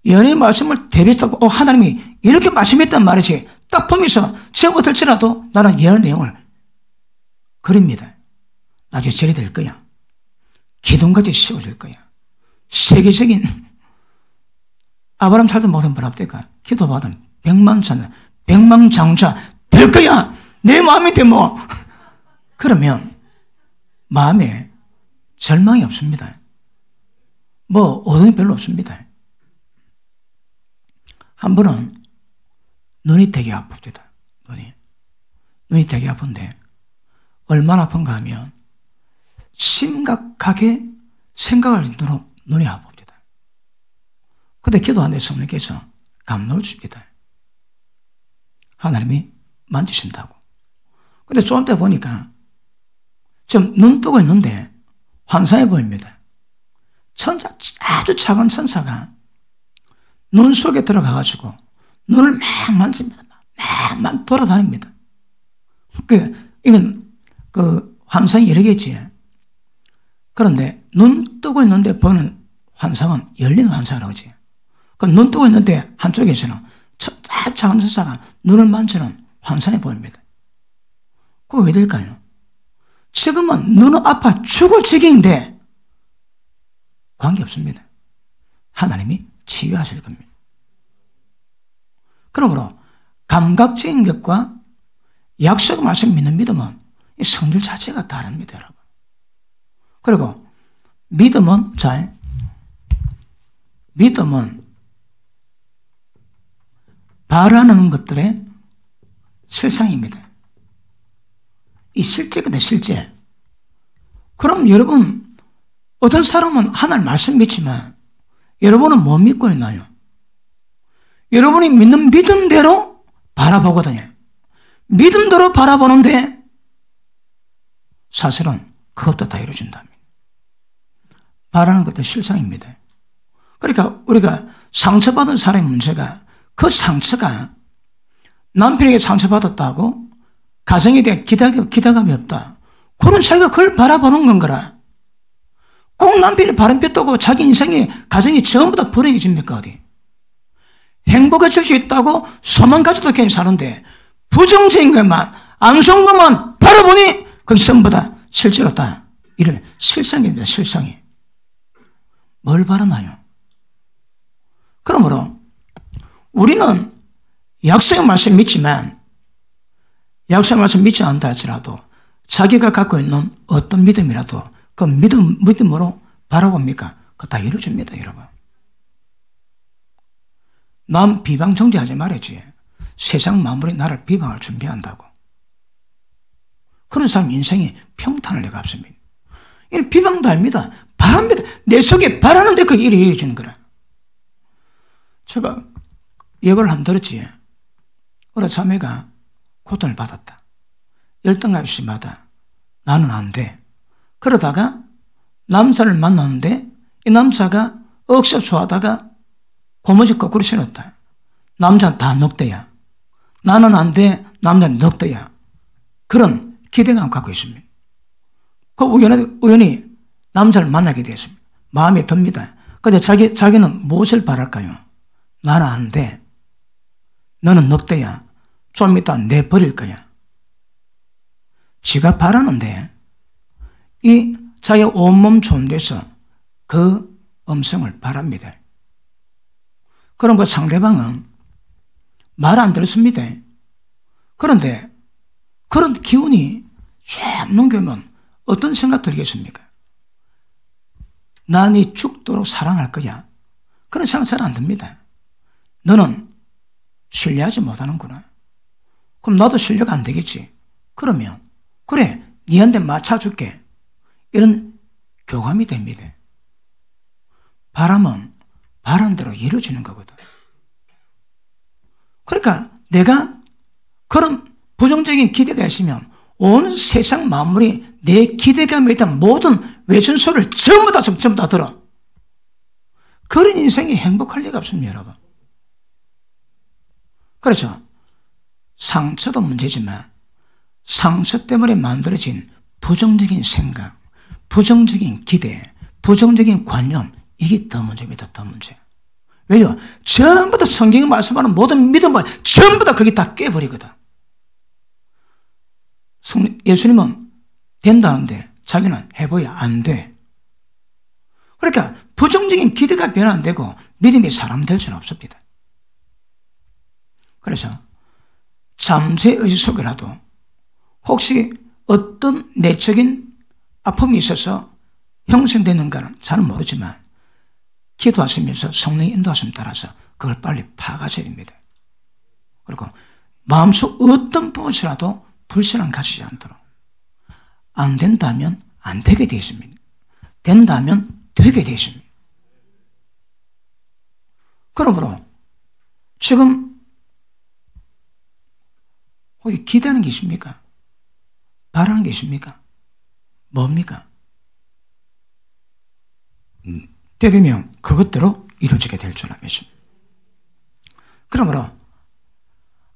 예언의 말씀을 대비했다고 하나님이 이렇게 말씀했단 말이지 딱 보면서 제가 어떨지라도 나는 예언 내용을 그립니다. 나중에 절이 될 거야. 기둥같이 씌워질 거야. 세계적인 아브라함 살던 모든 분합대가 기도받은 백만장자 될 거야. 내 마음인데 뭐. 그러면 마음에 절망이 없습니다. 뭐 어둠이 별로 없습니다. 한 번은 눈이 되게 아픕니다. 눈이 되게 아픈데 얼마나 아픈가 하면 심각하게 생각할 정도로 눈이 아픕니다. 근데 기도하는데 성령께서 감동을 줍니다. 하나님이 만지신다고. 근데 좀 때 보니까 좀 눈 뜨고 있는데 환상해 보입니다. 천사, 아주 작은 천사가 눈 속에 들어가가지고 눈을 막 만집니다. 막 돌아다닙니다. 이건 환상이 여러 개지. 그런데 눈 뜨고 있는데 보는 환상은 열리는 환상이라고 하지. 눈 뜨고 있는데 한쪽에서는 작은 천사가 눈을 만지는 환상이 보입니다. 그거 왜 될까요? 지금은 눈은 아파 죽을 지경인데 관계없습니다. 하나님이 치유하실 겁니다. 그러므로 감각적인 것과 약속 말씀 믿는 믿음은 이 성질 자체가 다릅니다, 여러분. 그리고 믿음은 바라는 것들의 실상입니다. 이 실제거든요, 실제. 그럼 여러분, 어떤 사람은 하나님 말씀 믿지만 여러분은 뭐 믿고 있나요? 여러분이 믿는 믿음대로 바라보거든요. 믿음대로 바라보는데 사실은 그것도 다 이루어진답니다. 바라는 것도 실상입니다. 그러니까 우리가 상처받은 사람의 문제가 그 상처가 남편에게 상처받았다고 가정에 대한 기대감이 없다. 그런 자기가 그걸 바라보는 건 거라. 꼭 남편이 바람 폈다고 자기 인생이 가정이 전부 다 불행해집니까 어디? 행복해질 수 있다고 소망 가지도 괜히 사는데 부정적인 것만 안 좋은 것만 바라보니 그게 전부 다 실제로 다 이런 실상입니다. 실상이. 뭘 바라나요? 그러므로 우리는 약속의 말씀 믿지만 약속의 말씀 믿지 않다 할지라도 자기가 갖고 있는 어떤 믿음이라도 그 믿음으로 바라봅니까? 그거 다 이루어집니다, 여러분. 남 비방 정죄하지 말았지. 세상 만물이 나를 비방할 준비한다고. 그런 사람 인생이 평탄할 리가 없습니다. 이는 비방도 아닙니다. 바랍니다. 내 속에 바라는데 그 일이 이루어지는 거라. 제가 예벌을 한번 들었지. 어느 자매가 고통을 받았다. 열등 아저씨마다 나는 안 돼. 그러다가 남자를 만났는데 이 남자가 억서 좋아하다가 고무줄 거꾸로 신었다. 남자는 다 넉대야. 나는 안 돼. 남자는 넉대야. 그런 기대감을 갖고 있습니다. 그 우연히 남자를 만나게 되었습니다. 마음에 듭니다. 근데 자기는 무엇을 바랄까요? 나는 안 돼. 너는 넉대야. 좀 이따 내버릴 거야. 지가 바라는데 이 자기 온몸 존재에서 그 음성을 바랍니다. 그럼 그 상대방은 말 안 들었습니다. 그런데 그런 기운이 쫙 넘겨면 어떤 생각 들겠습니까? 나 네 죽도록 사랑할 거야. 그런 생각 잘 안 듭니다. 너는 신뢰하지 못하는구나. 그럼 나도 신뢰가 안 되겠지. 그러면 그래, 니한테 맞춰줄게. 이런 교감이 됩니다. 바람은 바람대로 이루어지는 거거든. 그러니까 내가 그런 부정적인 기대가 있으면 온 세상 만물이 내 기대감에 대한 모든 외전 소리를 전부 다 들어. 그런 인생이 행복할 리가 없습니다, 여러분. 그래서 상처도 문제지만 상처 때문에 만들어진 부정적인 생각, 부정적인 기대, 부정적인 관념, 이게 더 문제입니다. 더 문제. 왜요? 전부 다 성경이 말씀하는 모든 믿음을 전부 다 거기 다 깨버리거든. 예수님은 된다는데 자기는 해봐야 안 돼. 그러니까 부정적인 기대가 변화 안 되고 믿음이 사람 될 수는 없습니다. 그래서 잠재의 의지 속에라도 혹시 어떤 내적인 아픔이 있어서 형성되는가는 잘 모르지만 기도하시면서 성령의 인도하심 따라서 그걸 빨리 파가셔야 됩니다. 그리고 마음속 어떤 부분이라도 불신앙 가지지 않도록. 안 된다면 안 되게 되어 있습니다. 된다면 되게 되어 있습니다. 그러므로 지금 혹시 기대하는 게 있습니까? 바라는 게 있습니까? 뭡니까? 되면 그것대로 이루어지게 될 줄 믿습니다. 그러므로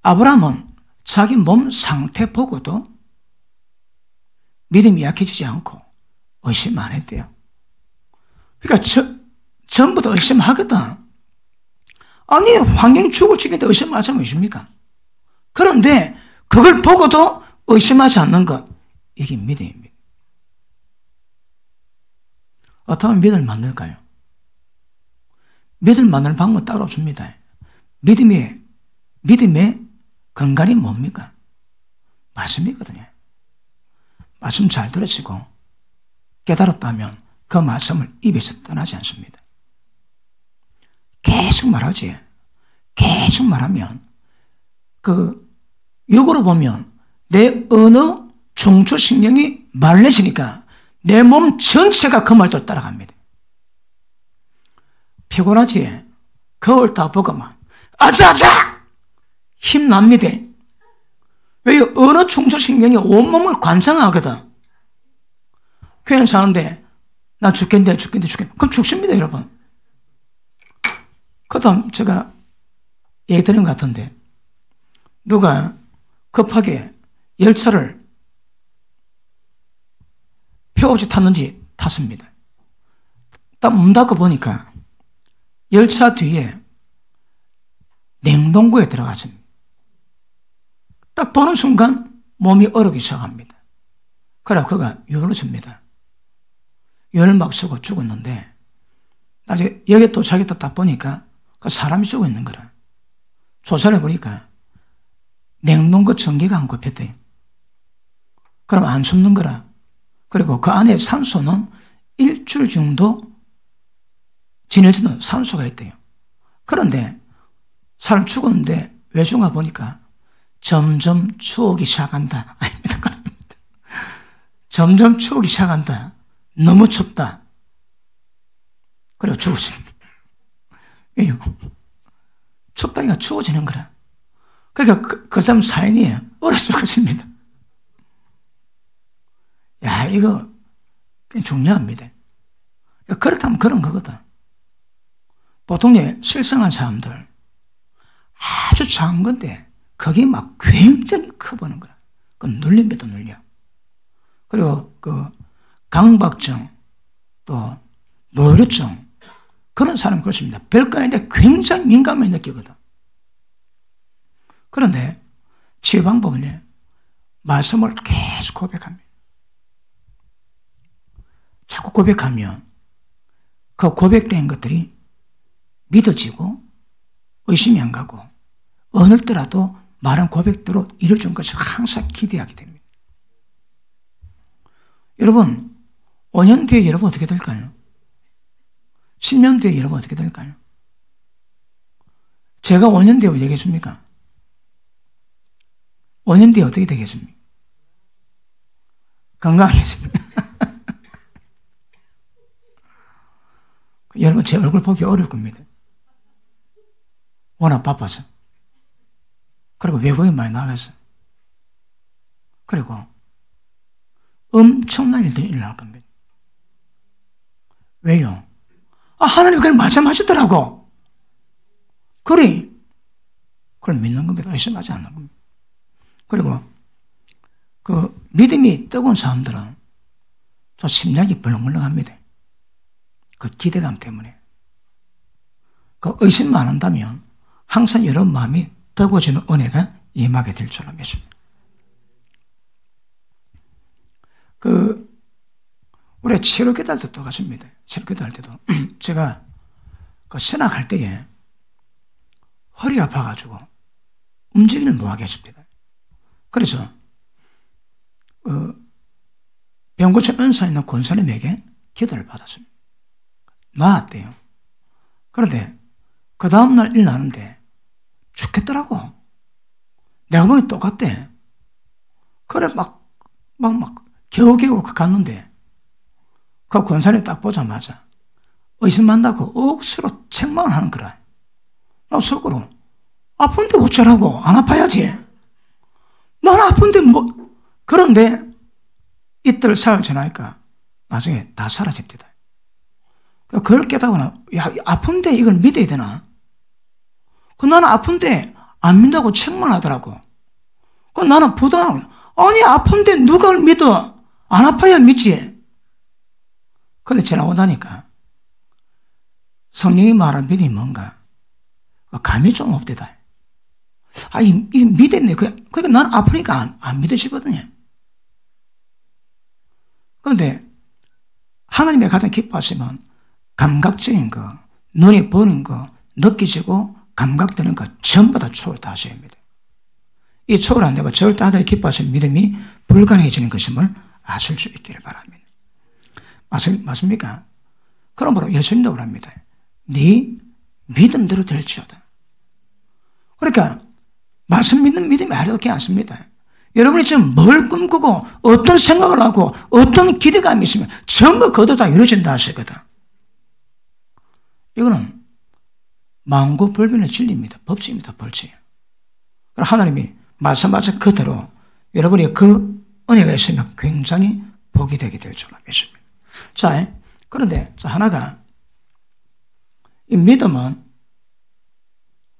아브라함은 자기 몸 상태 보고도 믿음이 약해지지 않고 의심 안 했대요. 그러니까 전부 다 의심하거든. 아니, 환경이 죽을 지경인데 의심하자면 의심입니까? 그런데 그걸 보고도 의심하지 않는 것, 이게 믿음입니다. 어떻게 하면 믿음을 만들까요? 믿음을 만드는 방법은 따로 없습니다. 믿음의 근간이 뭡니까? 말씀이거든요. 말씀 잘 들으시고 깨달았다면 그 말씀을 입에서 떠나지 않습니다. 계속 말하지. 계속 말하면 역으로 보면 내 언어 중추신경이 말려지니까 내 몸 전체가 그 말대로 따라갑니다. 피곤하지? 거울 다 보고만 아자아자! 힘납니다. 왜? 언어 중추신경이 온몸을 관장하거든. 그냥 사는데 나 죽겠네. 그럼 죽습니다, 여러분. 그 다음 제가 얘기 드린 것 같은데 누가 급하게 열차를 표 없이 탔는지 탔습니다. 딱 문 닫고 보니까 열차 뒤에 냉동고에 들어갔습니다. 딱 보는 순간 몸이 얼어기 시작합니다. 그래 그가 유언을 줍니다. 유언을 막 쓰고 죽었는데 나중에 여기 도착했다 딱 보니까 그 사람이 죽어 있는 거라. 조사를 보니까 냉동고 전기가 안 꼽혔대요. 그럼 안 숨는 거라. 그리고 그 안에 산소는 일주일 정도 지내주는 산소가 있대요. 그런데 사람 죽었는데 왜 죽은가 보니까 점점 추우기 시작한다. 아닙니다. 점점 추우기 시작한다. 너무 춥다. 그리고 죽어집니다. 왜요? 춥다니까 추워지는 거라. 그러니까 그 사람 삶이 얼어 죽어집니다. 야, 이거 굉장히 중요합니다. 그렇다면 그런 거거든. 보통 실성한 사람들 아주 작은 건데 그게 막 굉장히 커 보는 거야. 그건 눌립니다, 눌려. 그리고 강박증, 또 노혈증 그런 사람은 그렇습니다. 별거 아닌데 굉장히 민감하게 느끼거든. 그런데 치유 방법은 말씀을 계속 고백합니다. 자꾸 고백하면 그 고백된 것들이 믿어지고 의심이 안 가고 어느 때라도 말한 고백대로 이루어진 것을 항상 기대하게 됩니다. 여러분 5년 뒤에 여러분 어떻게 될까요? 10년 뒤에 여러분 어떻게 될까요? 제가 5년 뒤에 어떻게 되겠습니까? 5년 뒤에 어떻게 되겠습니까? 건강하겠습니다. 여러분 제 얼굴 보기 어려울 겁니다. 워낙 바빠서. 그리고 외국에 많이 나가서. 그리고 엄청난 일들이 일어날 겁니다. 왜요? 하나님이 그걸 말씀하시더라고. 그래. 그걸 믿는 겁니다. 의심하지 않는 겁니다. 그리고 그 믿음이 뜨거운 사람들은 좀 심장이 벌렁벌렁합니다. 그 기대감 때문에. 그 의심만 안 한다면 항상 여러분 마음이 뜨거워지는 은혜가 임하게 될 줄로 믿습니다. 우리 치료 기도할 때도 똑같습니다. 치료 기도할 때도 제가 신학할 때에 허리 아파가지고 움직이를 못하게 했습니다. 그래서 병고체 은사 있는 권사님에게 기도를 받았습니다. 나았대요. 그런데 그 다음날 일어나는데 죽겠더라고. 내가 보기 똑같대. 그래 막 겨우겨우 갔는데 그 권사님 딱 보자마자 의심한다고 억수로 책망을 하는 거라. 나 속으로 아픈데 어쩌라고. 안 아파야지. 난 아픈데 뭐. 그런데 이틀 사흘 지나니까 나중에 다 사라집니다. 그걸 깨닫거나, 야, 아픈데 이걸 믿어야 되나? 나는 아픈데 안 믿는다고 책만 하더라고. 나는 부담, 아니, 아픈데 누가 믿어? 안 아파야 믿지. 근데 지나고 나니까 성령이 말한 믿음이 뭔가? 감이 좀 없대다. 이 믿었네. 그러니까 나는 아프니까 안 믿어지거든요. 그런데 하나님의 가장 기뻐하시면 감각적인 거, 눈이 보는 거, 느끼지고 감각되는 거 전부 다 초월 다 하셔야 합니다. 이 초월 안 되면 절대 하나님 기뻐하시는 믿음이 불가능해지는 것임을 아실 수 있기를 바랍니다. 맞습니까? 그러므로 예수님도 그럽니다. 네 믿음대로 될지어다. 그러니까 말씀 믿는 믿음이 아무렇지 않습니다. 여러분이 지금 뭘 꿈꾸고 어떤 생각을 하고 어떤 기대감이 있으면 전부 그것도 다 이루어진다 하시거든. 이거는 만고불변의 진리입니다. 법칙입니다. 법칙. 하나님이 말씀하신 그대로 여러분이 그 은혜가 있으면 굉장히 복이 되게 될 줄로 믿습니다. 자, 그런데 하나가 이 믿음은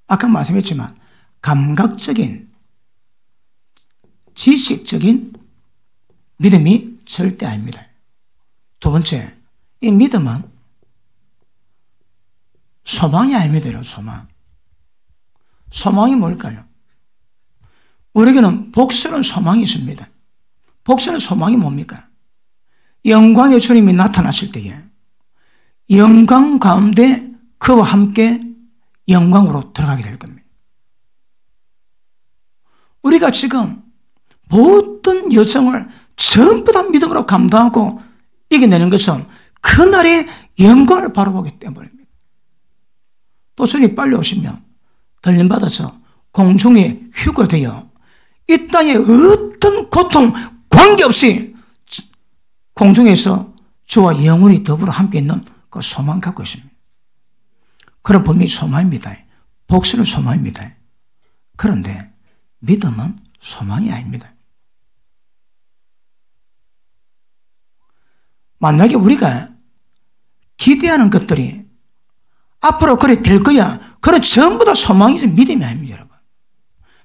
아까 말씀했지만 감각적인 지식적인 믿음이 절대 아닙니다. 두 번째, 이 믿음은 소망이 아닙니다. 소망. 소망이 뭘까요? 우리에게는 복스러운 소망이 있습니다. 복스러운 소망이 뭡니까? 영광의 주님이 나타나실 때에 영광 가운데 그와 함께 영광으로 들어가게 될 겁니다. 우리가 지금 모든 여정을 전부 다 믿음으로 감당하고 이겨내는 것은 그날의 영광을 바라보기 때문입니다. 또 주님 빨리 오시면 들림받아서 공중에 휴거되어 이 땅에 어떤 고통 관계없이 공중에서 주와 영원히 더불어 함께 있는 그 소망 갖고 있습니다. 그런 분명히 소망입니다. 복수는 소망입니다. 그런데 믿음은 소망이 아닙니다. 만약에 우리가 기대하는 것들이 앞으로 그래 될 거야. 그런 전부 다 소망이지 믿음이 아닙니다, 여러분.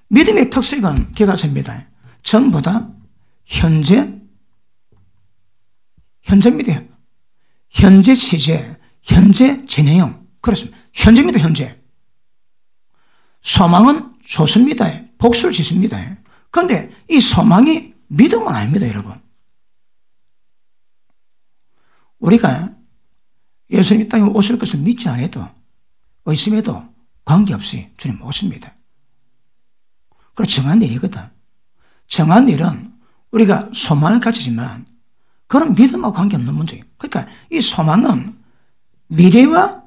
믿음의 특색은 기가십니다. 전부 다 현재입니다. 현재 시제, 현재 진행형. 그렇습니다. 현재입니다, 현재. 소망은 좋습니다. 복수를 짓습니다. 그런데 이 소망이 믿음은 아닙니다, 여러분. 우리가 예수님이 땅에 오실 것을 믿지 않아도 의심해도 관계없이 주님 오십니다. 그리고 정한 일이거든. 정한 일은 우리가 소망을 가지지만 그건 믿음하고 관계없는 문제예요. 그러니까 이 소망은 미래와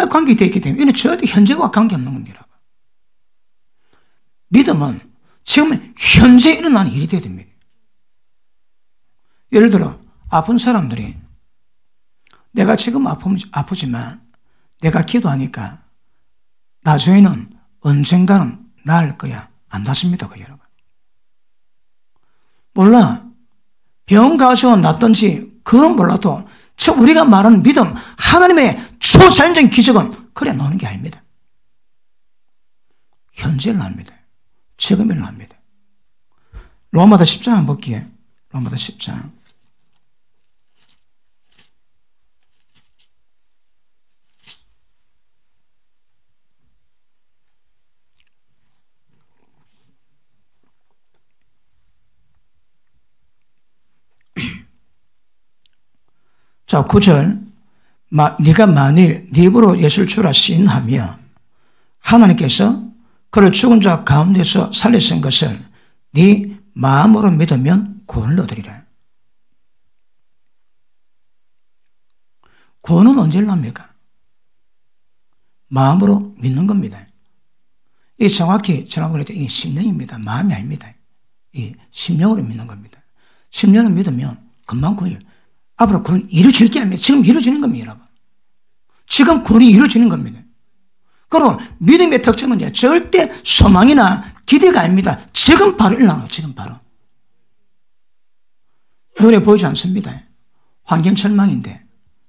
관계되어 있기 때문에 이는 절대 현재와 관계없는 겁니다. 믿음은 지금 현재 일어나는 일이 되어야 됩니다. 예를 들어 아픈 사람들이 내가 지금 아프지만 내가 기도하니까 나중에는 언젠가는 나을 거야. 안 낫습니다, 여러분. 몰라. 병 가서 낫든지 그건 몰라도 우리가 말하는 믿음, 하나님의 초자연적인 기적은 그래 나오는 게 아닙니다. 현재 일어납니다. 지금 일어납니다. 로마서 10장 한번 볼게요. 로마서 10장. 자, 9절. 네가 만일 네 입으로 예수를 주라 시인하며 하나님께서 그를 죽은 자 가운데서 살리신 것을 네 마음으로 믿으면 구원을 얻으리라. 구원은 언제 일어납니까? 마음으로 믿는 겁니다. 이 정확히 지난번에 이 심령입니다. 마음이 아닙니다. 이 심령으로 믿는 겁니다. 심령을 믿으면 금방 구원해요. 앞으로 구원이 이루어질 게 아닙니다. 지금 이루어지는 겁니다, 여러분. 지금 구원이 이루어지는 겁니다. 그럼 믿음의 특징은 절대 소망이나 기대가 아닙니다. 지금 바로 일어나요. 지금 바로. 눈에 보이지 않습니다. 환경 절망인데.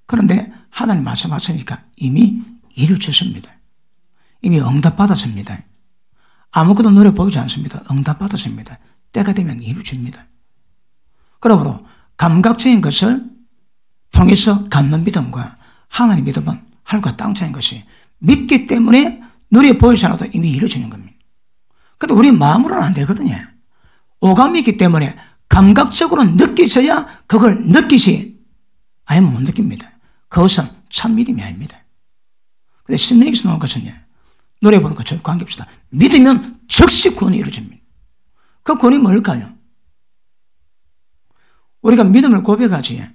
그런데 하나님 말씀하시니까 이미 이루어졌습니다. 이미 응답받았습니다. 아무것도 노래 보이지 않습니다. 응답받았습니다. 때가 되면 이루어집니다. 그러므로 감각적인 것을 통해서 갖는 믿음과 하나님 믿음은 하늘과 땅 차이인 것이 믿기 때문에 눈에 보이지 않아도 이미 이루어지는 겁니다. 그런데 우리 마음으로는 안 되거든요. 오감이 있기 때문에 감각적으로 느끼셔야 그걸 느끼지 아니면 못 느낍니다. 그것은 참 믿음이 아닙니다. 근데 심리학에서 나온 것은요, 노래 보는 것처럼 관계없다. 믿으면 즉시 구원이 이루어집니다. 그 구원이 뭘까요? 우리가 믿음을 고백하지.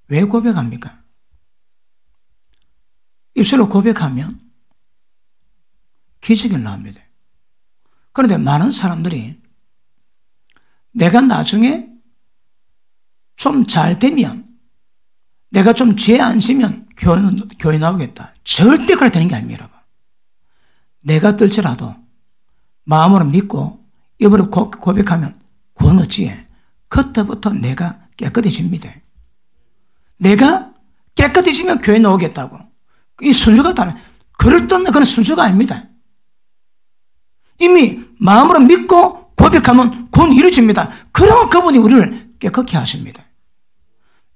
왜 고백합니까? 입술로 고백하면 기적이 나옵니다. 그런데 많은 사람들이 내가 나중에 좀 잘 되면, 내가 좀 죄 안 지면 교회 나오겠다. 절대 그렇게 되는 게 아닙니다. 내가 떨지라도 마음으로 믿고 입으로 고백하면 구원 얻지에 그때부터 내가 깨끗해집니다. 내가 깨끗해지면 교회 나오겠다고. 이 순서가 다른, 그럴 때는 그런 순서가 아닙니다. 이미 마음으로 믿고 고백하면 구원 이루어집니다. 그러면 그분이 우리를 깨끗게 하십니다.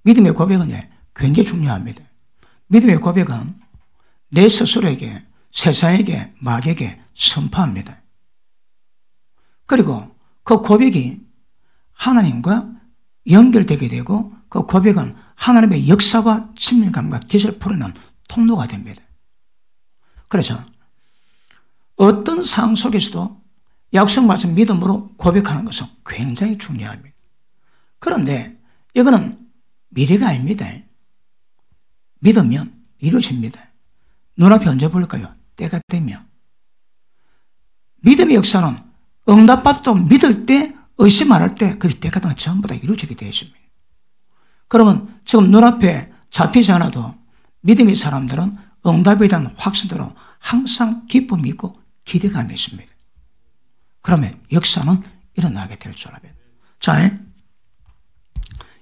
믿음의 고백은 굉장히 중요합니다. 믿음의 고백은 내 스스로에게, 세상에게, 마귀에게 선포합니다. 그리고 그 고백이 하나님과 연결되게 되고 그 고백은 하나님의 역사와 친밀감과 기술을 풀어내는 통로가 됩니다. 그래서 어떤 상황 속에서도 약속 말씀 믿음으로 고백하는 것은 굉장히 중요합니다. 그런데 이거는 미래가 아닙니다. 믿으면 이루어집니다. 눈앞에 언제 볼까요? 때가 되면. 믿음의 역사는 응답받아도 믿을 때, 의심 안 할 때, 그 때가 되면 전부 다 이루어지게 되어 있습니다. 그러면 지금 눈앞에 잡히지 않아도 믿음의 사람들은 응답에 대한 확신대로 항상 기쁨이 있고 기대감이 있습니다. 그러면 역사는 일어나게 될 줄 압니다. 자,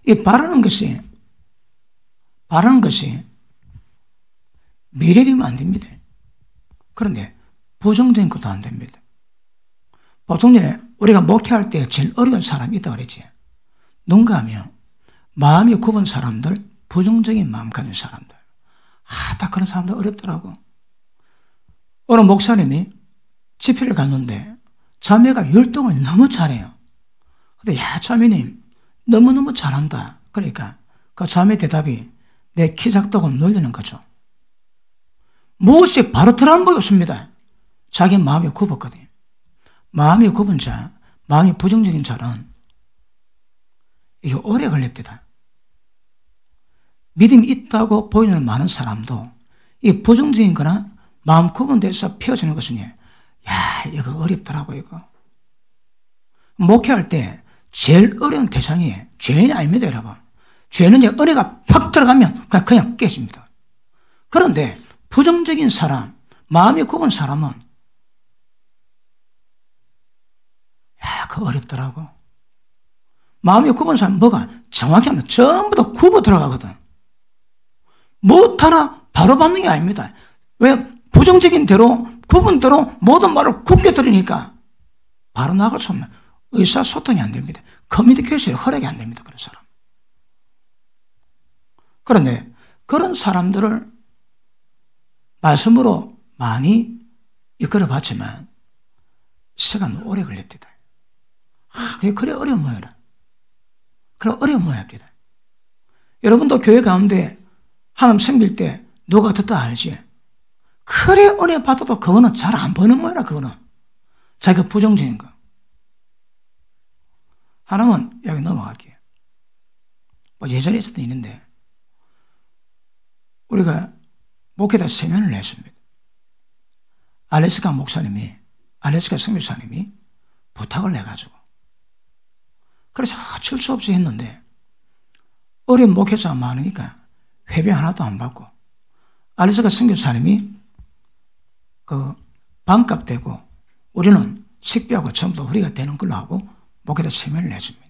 이 바라는 것이 미래이면 안 됩니다. 그런데 부정적인 것도 안 됩니다. 보통 우리가 목회할 때 제일 어려운 사람이 있다고 그랬지. 누군가 하면 마음이 굽은 사람들, 부정적인 마음 가진 사람들. 다 그런 사람들 어렵더라고. 어느 목사님이 집회를 갔는데 자매가 율동을 너무 잘해요. 근데 야, 자매님 너무너무 잘한다. 그러니까 그 자매 대답이 내 키 작다고 놀리는 거죠. 무엇이 바로 들어간 법이 없습니다. 자기 마음이 굽었거든요. 마음이 굽은 자, 마음이 부정적인 자는 이게 오래 걸립니다. 믿음이 있다고 보이는 많은 사람도 이 부정적인 거나 마음 굽은 데서 피어지는 것은 야, 이거 어렵더라고, 이거. 목회할 때 제일 어려운 대상이 죄인이 아닙니다, 여러분. 죄는 은혜가 팍 들어가면 그냥 깨집니다. 그런데 부정적인 사람, 마음이 굽은 사람은 야, 그거 어렵더라고. 마음이 굽은 사람은 뭐가 정확히 하면 전부 다 굽어 들어가거든. 뭐 하나 바로 받는 게 아닙니다. 왜? 부정적인 대로, 굽은 대로 모든 말을 굽게 들으니까 바로 나갈 수 없는 의사소통이 안 됩니다. 커뮤니케이션이 허락이 안 됩니다. 그런 사람. 그런데 그런 사람들을 말씀으로 많이 이끌어 봤지만 시간은 오래 걸립니다. 그게 그래 어려운 모양이라. 그래 어려운 모양입니다. 여러분도 교회 가운데 하나님 섬길 때 누가 듣다 알지? 그래 은혜 받아도 그거는 잘 안 보이는 모양이라. 그거는 자기가 부정적인 거. 하나는 여기 넘어갈게요. 예전에 있었던 일인데 우리가 목회자 세면을 했습니다. 알래스카 선교사님이 부탁을 해가지고 그래서 어쩔 수 없이 했는데 어려운 목회자가 많으니까 회비 하나도 안 받고 알래스카 선교사님이 그 반값 되고 우리는 식비하고 전부 다 우리가 되는 걸로 하고 목회자 세면을 했습니다.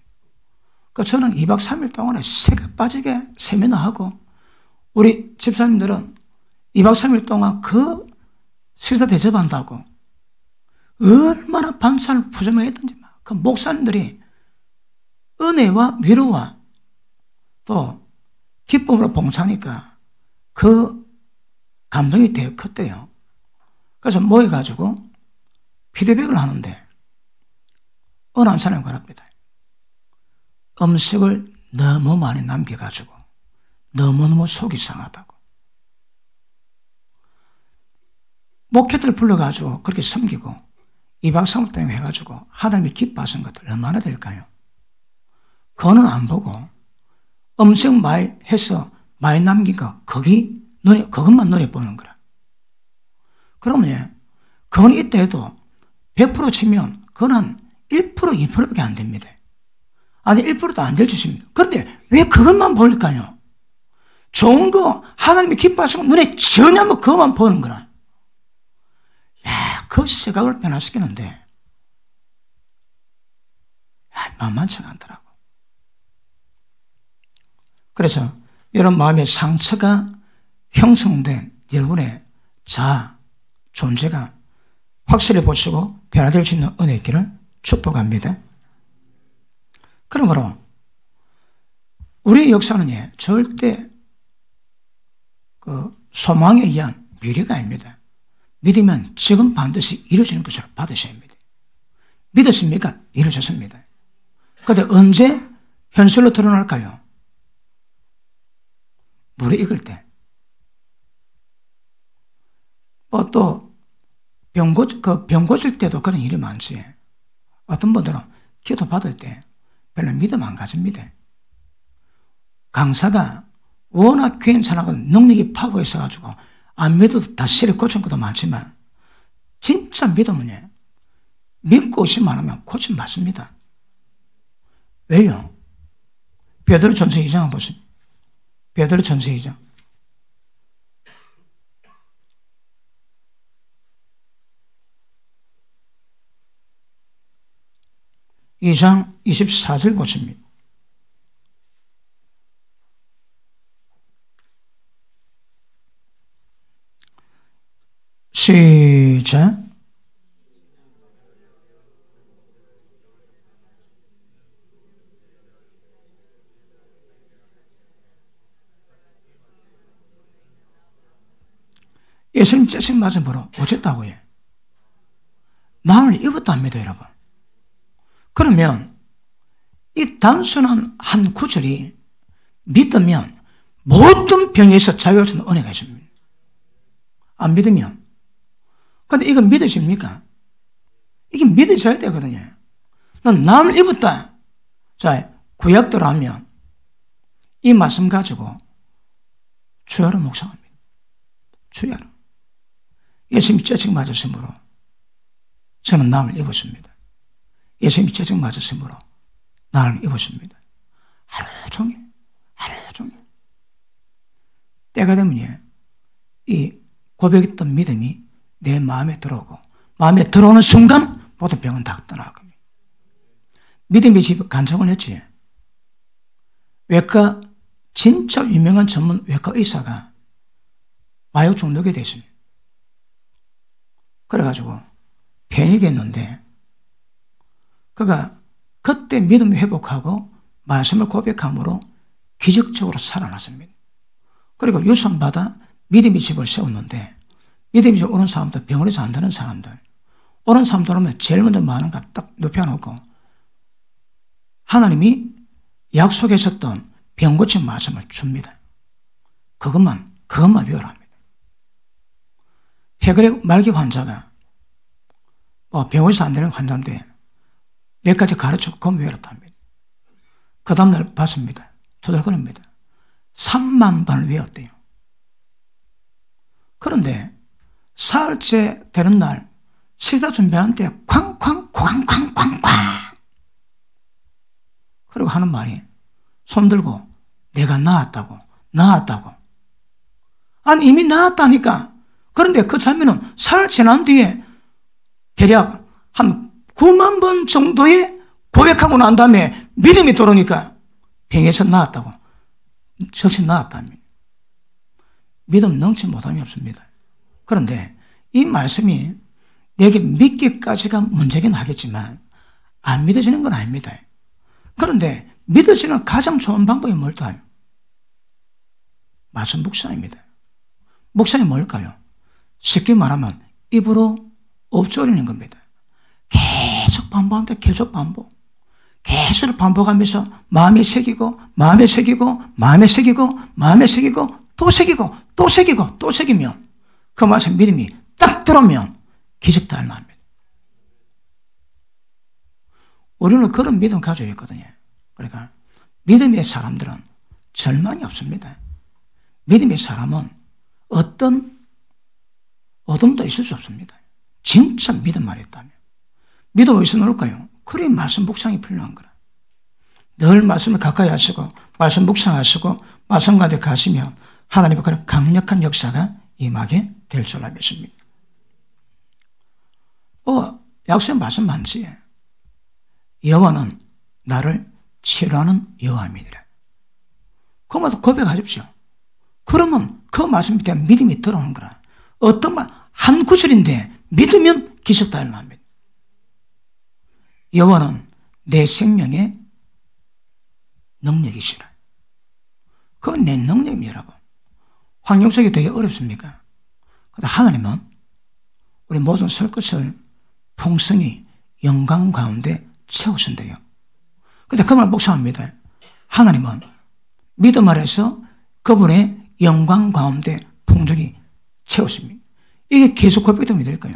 그 저는 2박 3일 동안에 새가 빠지게 세면을 하고 우리 집사님들은 2박 3일 동안 그 식사 대접한다고 얼마나 반찬을 푸짐하게 했던지, 그 목사님들이 은혜와 위로와 또 기쁨으로 봉사하니까 그 감동이 되게 컸대요. 그래서 모여가지고 피드백을 하는데 어느 한 사람이 그럽니다. 음식을 너무 많이 남겨가지고 너무너무 속이 상하다고. 목회들 불러가지고 그렇게 섬기고 2박 3일 동안 해가지고 하나님이 기뻐하신 것들 얼마나 될까요? 그거는 안 보고 음식 많이 해서 많이 남긴 거 그것만 눈에 보는 거라. 그러면 그건 이때 해도 100% 치면 그건 한 1%, 2%밖에 안 됩니다. 아니 1%도 안 될 짓입니다. 그런데 왜 그것만 보일까요? 좋은 거 하나님이 기뻐하시고 눈에 전혀 뭐 그것만 보는 거라. 야, 그 시각을 변화시키는데 만만치가 않더라고. 그래서 여러분 마음의 상처가 형성된 여러분의 자아, 존재가 확실히 보시고 변화될 수 있는 은혜의 길을 축복합니다. 그러므로 우리의 역사는 절대 그 소망에 의한 미래가 아닙니다. 믿으면 지금 반드시 이루어지는 것으로 받으셔야 합니다. 믿었습니까? 이루어졌습니다. 그런데 언제 현실로 드러날까요? 물에 익을 때. 또 병 고칠 때도 그런 일이 많지. 어떤 분들은 기도 받을 때 별로 믿음 안 가집니다. 강사가 워낙 괜찮하고 능력이 파워 있어가지고 안 믿어도 다 실에 고친 것도 많지만 진짜 믿으면 믿고 의심만 하면 고침 받습니다. 왜요? 베드로 전서 2장 한번 보십시오. 베드로 전서 2장. 2장 24절 보십니다. 시작. 예수님 짜증 맞은 보러 오셨다고 해. 마음을 입었답니다, 여러분. 그러면 이 단순한 한 구절이 믿으면 모든 병에서 자유할 수 있는 은혜가 있습니다. 안 믿으면. 근데 이거 믿으십니까? 이게 믿으셔야 되거든요. 넌 남을 입었다. 자, 구약대로 하면 이 말씀 가지고 주야로 묵상합니다. 주야로. 예수님이 짜증 맞으심으로 저는 남을 입었습니다. 예수님이 짜증 맞으심으로 나를 입었습니다. 하루 종일. 때가 되면 이 고백했던 믿음이 내 마음에 들어오고 마음에 들어오는 순간 모든 병은 다 떠나갈 겁니다. 믿음의 집 간청을 했지. 외과 진짜 유명한 전문 외과 의사가 마약 중독이 됐습니다. 그래가지고 폐인이 됐는데 그가 그때 믿음 회복하고 말씀을 고백함으로 기적적으로 살아났습니다. 그리고 유산받아 믿음의 집을 세웠는데 믿음의 집 오는 사람들, 병원에서 안 되는 사람들, 오는 사람들 오면 제일 먼저 많은 거 딱 눕혀놓고 하나님이 약속하셨던 병 고친 말씀을 줍니다. 그것만 외우라 합니다. 폐결핵 말기 환자가 병원에서 안 되는 환자인데 몇 가지 가르치고 그건 외웠다 합니다. 그 다음날 봤습니다. 토들거립니다. 3만 번을 외웠대요. 그런데 사흘째 되는 날 식사 준비하는데 쾅쾅 쾅쾅쾅쾅 그리고 하는 말이 손 들고 내가 나았다고. 아니 이미 나았다니까. 그런데 그 장면은 사흘 지난 뒤에 대략 한 9만 번 정도의 고백하고 난 다음에 믿음이 들어오니까 병에서 나았다고. 정신 나았답니다. 믿음 넘치 못함이 없습니다. 그런데 이 말씀이 내게 믿기까지가 문제긴 하겠지만 안 믿어지는 건 아닙니다. 그런데 믿어지는 가장 좋은 방법이 뭘까요? 말씀 묵상입니다. 묵상이 뭘까요? 쉽게 말하면 입으로 읊조리는 겁니다. 계속 반복합니다. 계속 반복. 계속 반복하면서 마음에 새기고 마음에 새기고 마음에 새기고 마음에 새기고 또 새기고 또 새기고 또 새기면 그 말씀 믿음이 딱 들어오면 기적도 알만합니다. 우리는 그런 믿음 가지고 있거든요. 그러니까 믿음의 사람들은 절망이 없습니다. 믿음의 사람은 어떤 어둠도 있을 수 없습니다. 진짜 믿음만 있다면. 믿음 어디서 나올까요? 그래 말씀 묵상이 필요한 거라. 늘 말씀을 가까이 하시고 말씀 묵상하시고 말씀 가운데 가시면 하나님의 그런 강력한 역사가 임하게 될 줄로 믿습니다. 약속의 말씀 많지. 여호와는 나를 치료하는 여호와입니다. 그것마다 고백하십시오. 그러면 그 말씀에 대한 믿음이 들어오는 거라. 어떤 말, 한 구절인데 믿으면 기적도 일어납니다. 여호와는 내 생명의 능력이시라. 그건 내 능력입니다, 여러분. 환경 속에 되게 어렵습니까? 그런데 하나님은 우리 모든 설 것을 풍성히 영광 가운데 채우신대요. 근데 그 말 묵상합니다. 하나님은 믿음 아래서 그분의 영광 가운데 풍족히 채웠습니다. 이게 계속 고백되면 될까요?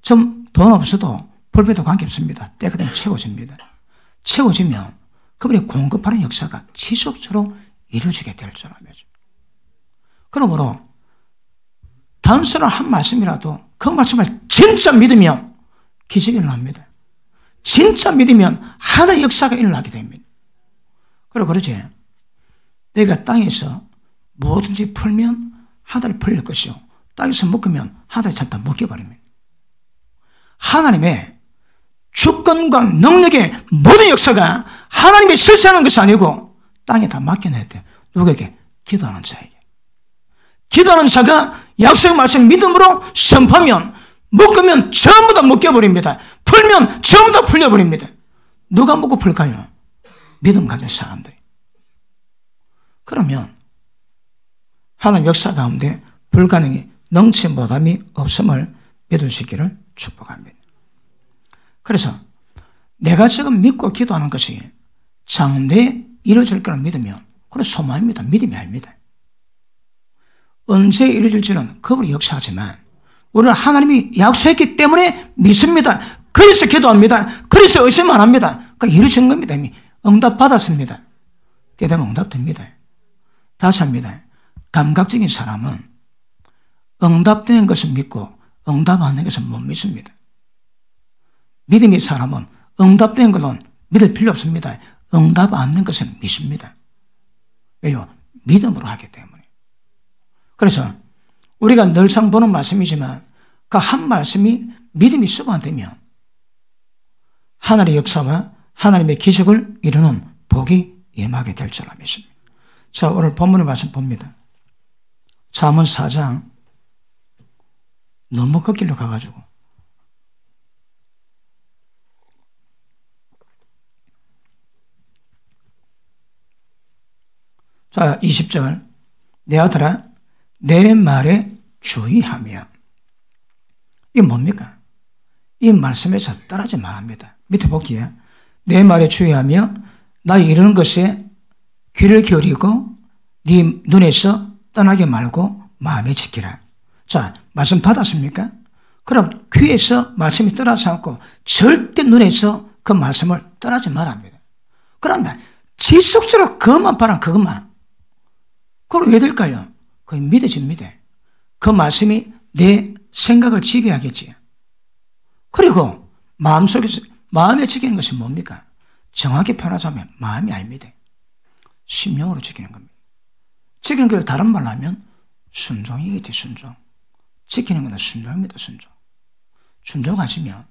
좀 돈 없어도 볼펜도 관계없습니다. 때가 되면 채워집니다. 채워지면 그분이 공급하는 역사가 지속적으로 이루어지게 될 줄 알면서. 그러므로 단순한 한 말씀이라도 그 말씀을 진짜 믿으면 기적이 일어납니다. 진짜 믿으면 하나의 역사가 일어나게 됩니다. 그리고 그러지. 내가 땅에서 뭐든지 풀면 하늘이 풀릴 것이요. 땅에서 묶으면 하늘이 잡다 묶여버립니다. 하나님의 주권과 능력의 모든 역사가 하나님이 실시하는 것이 아니고 땅에 다 맡겨놔야 돼. 누구에게? 기도하는 자에게. 기도하는 자가 약속의 말씀 믿음으로 선포하면 묶으면 전부 다 묶여버립니다. 풀면 전부 다 풀려버립니다. 누가 묶고 풀까요? 믿음 가진 사람들이. 그러면 하나님 역사 가운데 불가능이 능치 못함이 없음을 믿을 수 있기를 축복합니다. 그래서 내가 지금 믿고 기도하는 것이 장래에 이루어질 거를 믿으면 그건 소망입니다. 믿음이 아닙니다. 언제 이루어질지는 그분이 역사하지만 우리는 하나님이 약속했기 때문에 믿습니다. 그래서 기도합니다. 그래서 의심 안 합니다. 그러니까 이루어진 겁니다. 이미 응답받았습니다. 때되면 응답됩니다. 다시 합니다. 감각적인 사람은 응답되는 것을 믿고 응답 안 되는 것을 못 믿습니다. 믿음의 사람은 응답되는 것은 믿을 필요 없습니다. 응답 안 되는 것을 믿습니다. 왜요? 믿음으로 하기 때문에. 그래서 우리가 늘상 보는 말씀이지만 그 한 말씀이 믿음이 수반되면 하나님의 역사와 하나님의 기적을 이루는 복이 임하게 될 줄 믿습니다. 자, 오늘 본문의 말씀 봅니다. 잠언 4장 너무 걷길로 가가지고 자, 20절 내 아들아 내 말에 주의하며. 이게 뭡니까? 이 말씀에서 따라하지 말합니다. 밑에 볼게요. 내 말에 주의하며 나 이르는 것에 귀를 기울이고 네 눈에서 떠나게 말고 마음에 지키라. 자, 말씀 받았습니까? 그럼 귀에서 말씀이 떠나지 않고 절대 눈에서 그 말씀을 떠나지 말합니다. 그러면 지속적으로 그것만 바란 그것만. 그걸 왜 될까요? 그게 믿어집니다. 그 말씀이 내 생각을 지배하겠지. 그리고 마음속에서 마음에 지키는 것이 뭡니까? 정확히 표현하자면 마음이 아닙니다. 심령으로 지키는 겁니다. 지키는 것을 다른 말로 하면 순종이겠지. 순종. 지키는 것은 순종입니다. 순종. 순종하시면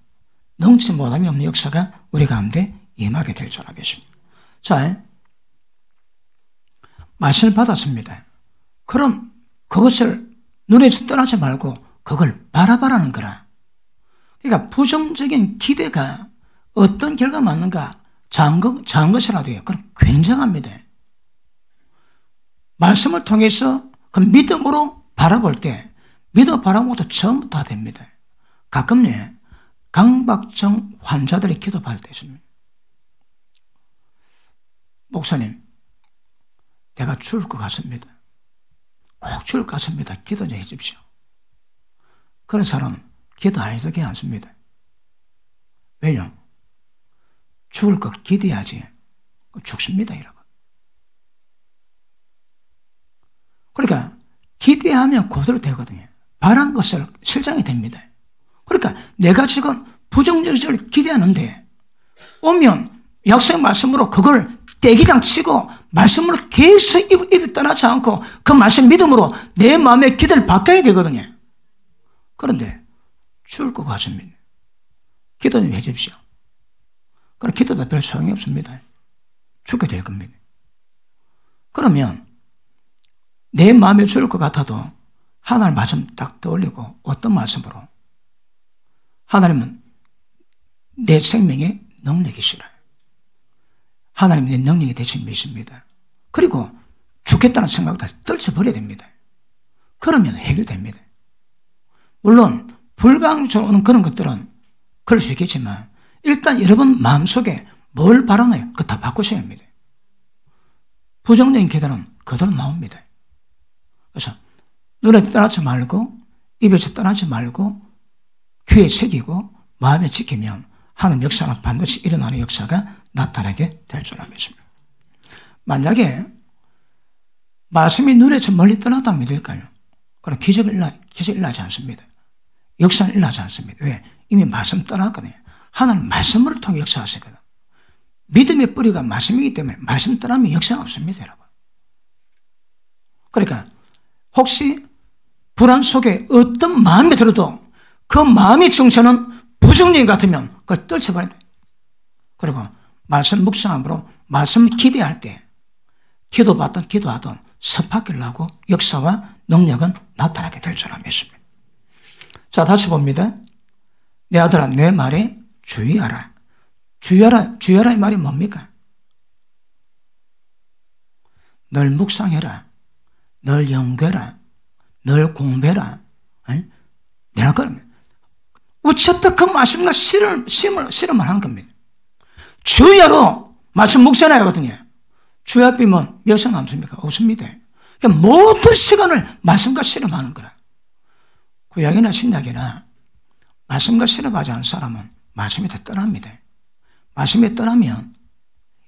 능치 못함이 없는 역사가 우리 가운데 임하게 될 줄 알겠습니다. 자, 말씀을 받았습니다. 그럼 그것을 눈에서 떠나지 말고 그걸 바라보라는 거라. 그러니까 부정적인 기대가 어떤 결과 맞는가 작은 것이라도요. 그건 굉장합니다. 말씀을 통해서 그 믿음으로 바라볼 때 믿어 바라보는 것도 전부 다 됩니다. 가끔요. 강박증 환자들이 기도받을 때 있습니다. 목사님, 내가 죽을 것 같습니다. 꼭 죽을 것 같습니다. 기도 좀 해 주십시오. 그런 사람 기도 안 해도 괜찮습니다. 왜요? 죽을 것 기대하지. 죽습니다, 여러분. 그러니까 기대하면 그대로 되거든요. 바란 것을 실장이 됩니다. 그러니까 내가 지금 부정적을 기대하는데 오면 약속의 말씀으로 그걸 떼기장 치고 말씀으로 계속 입에 떠나지 않고 그 말씀 믿음으로 내 마음의 기대를 바꿔야 되거든요. 그런데 죽을 것 같습니다. 기도 좀 해 주십시오. 그럼 기도도 별 소용이 없습니다. 죽게 될 겁니다. 그러면 내 마음에 죽을 것 같아도 하나님 말씀 딱 떠올리고 어떤 말씀으로? 하나님은 내 생명의 능력이시라. 하나님이 내 능력이 되신 믿습니다. 그리고 죽겠다는 생각도 떨쳐버려야 됩니다. 그러면 해결됩니다. 물론 불가항적으로 오는 그런 것들은 그럴 수 있겠지만 일단 여러분 마음속에 뭘 바라나요? 그거 다 바꾸셔야 합니다. 부정적인 기도는 그대로 나옵니다. 그래서 눈에 떠나지 말고 입에서 떠나지 말고 귀에 새기고 마음에 지키면 하나님 역사는 반드시 일어나는 역사가 나타나게 될 줄 믿습니다. 만약에 말씀이 눈에서 멀리 떠나다 믿을까요? 그럼 기적이 일어나지 않습니다. 역사는 일어나지 않습니다. 왜? 이미 말씀 떠났거든요. 하나님 말씀을 통해 역사하시거든. 믿음의 뿌리가 말씀이기 때문에 말씀 떠나면 역사가 없습니다, 여러분. 그러니까 혹시 불안 속에 어떤 마음이 들어도 그 마음의 정체는 부정적인 것 같으면 그걸 떨쳐버려야 돼요. 그리고 말씀 묵상함으로 말씀 기대할 때 기도받든 기도하든 섭하기를 하고 역사와 능력은 나타나게 될 줄 믿습니다. 자, 다시 봅니다. 내 아들아, 내 말에 주의하라. 주의하라 이 말이 뭡니까? 늘 묵상해라. 늘 연구해라. 늘 공부해라. 내가 그럽니다. 어쨌든 그 말씀과 실험을 하는 겁니다. 주야로 말씀 묵상해야 하거든요. 주야 비면 멸상 없습니까? 없습니다. 그러니까 모든 시간을 말씀과 실험하는 거라. 구약이나 신약이나 말씀과 실험하지 않은 사람은 말씀에 다 떠납니다. 말씀에 떠나면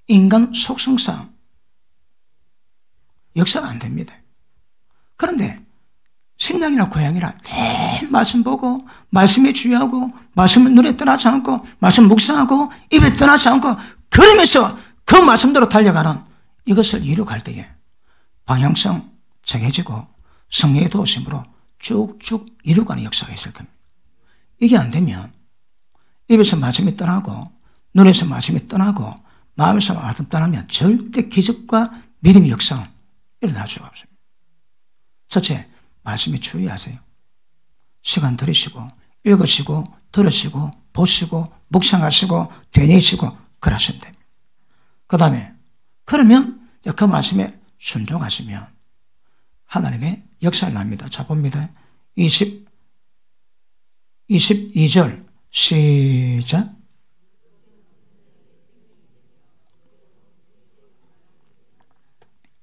인간 속성상 역사가 안 됩니다. 그런데 신약이나 구약이나 늘 말씀 보고 말씀에 주의하고 말씀을 눈에 떠나지 않고 말씀 묵상하고 입에 떠나지 않고 그러면서 그 말씀대로 달려가는 이것을 이루어갈 때에 방향성 정해지고 성령의 도우심으로 쭉쭉 이루어가는 역사가 있을 겁니다. 이게 안 되면 입에서 말씀이 떠나고 눈에서 말씀이 떠나고 마음에서 말씀 떠나면 절대 기적과 믿음의 역사는 일어날 수가 없습니다. 첫째, 말씀에 주의하세요. 시간 들이시고 읽으시고 들으시고 보시고 묵상하시고 되뇌시고 그러시면 됩니다. 그 다음에 그러면 그 말씀에 순종하시면 하나님의 역사를 납니다. 자, 봅니다. 22절 시작.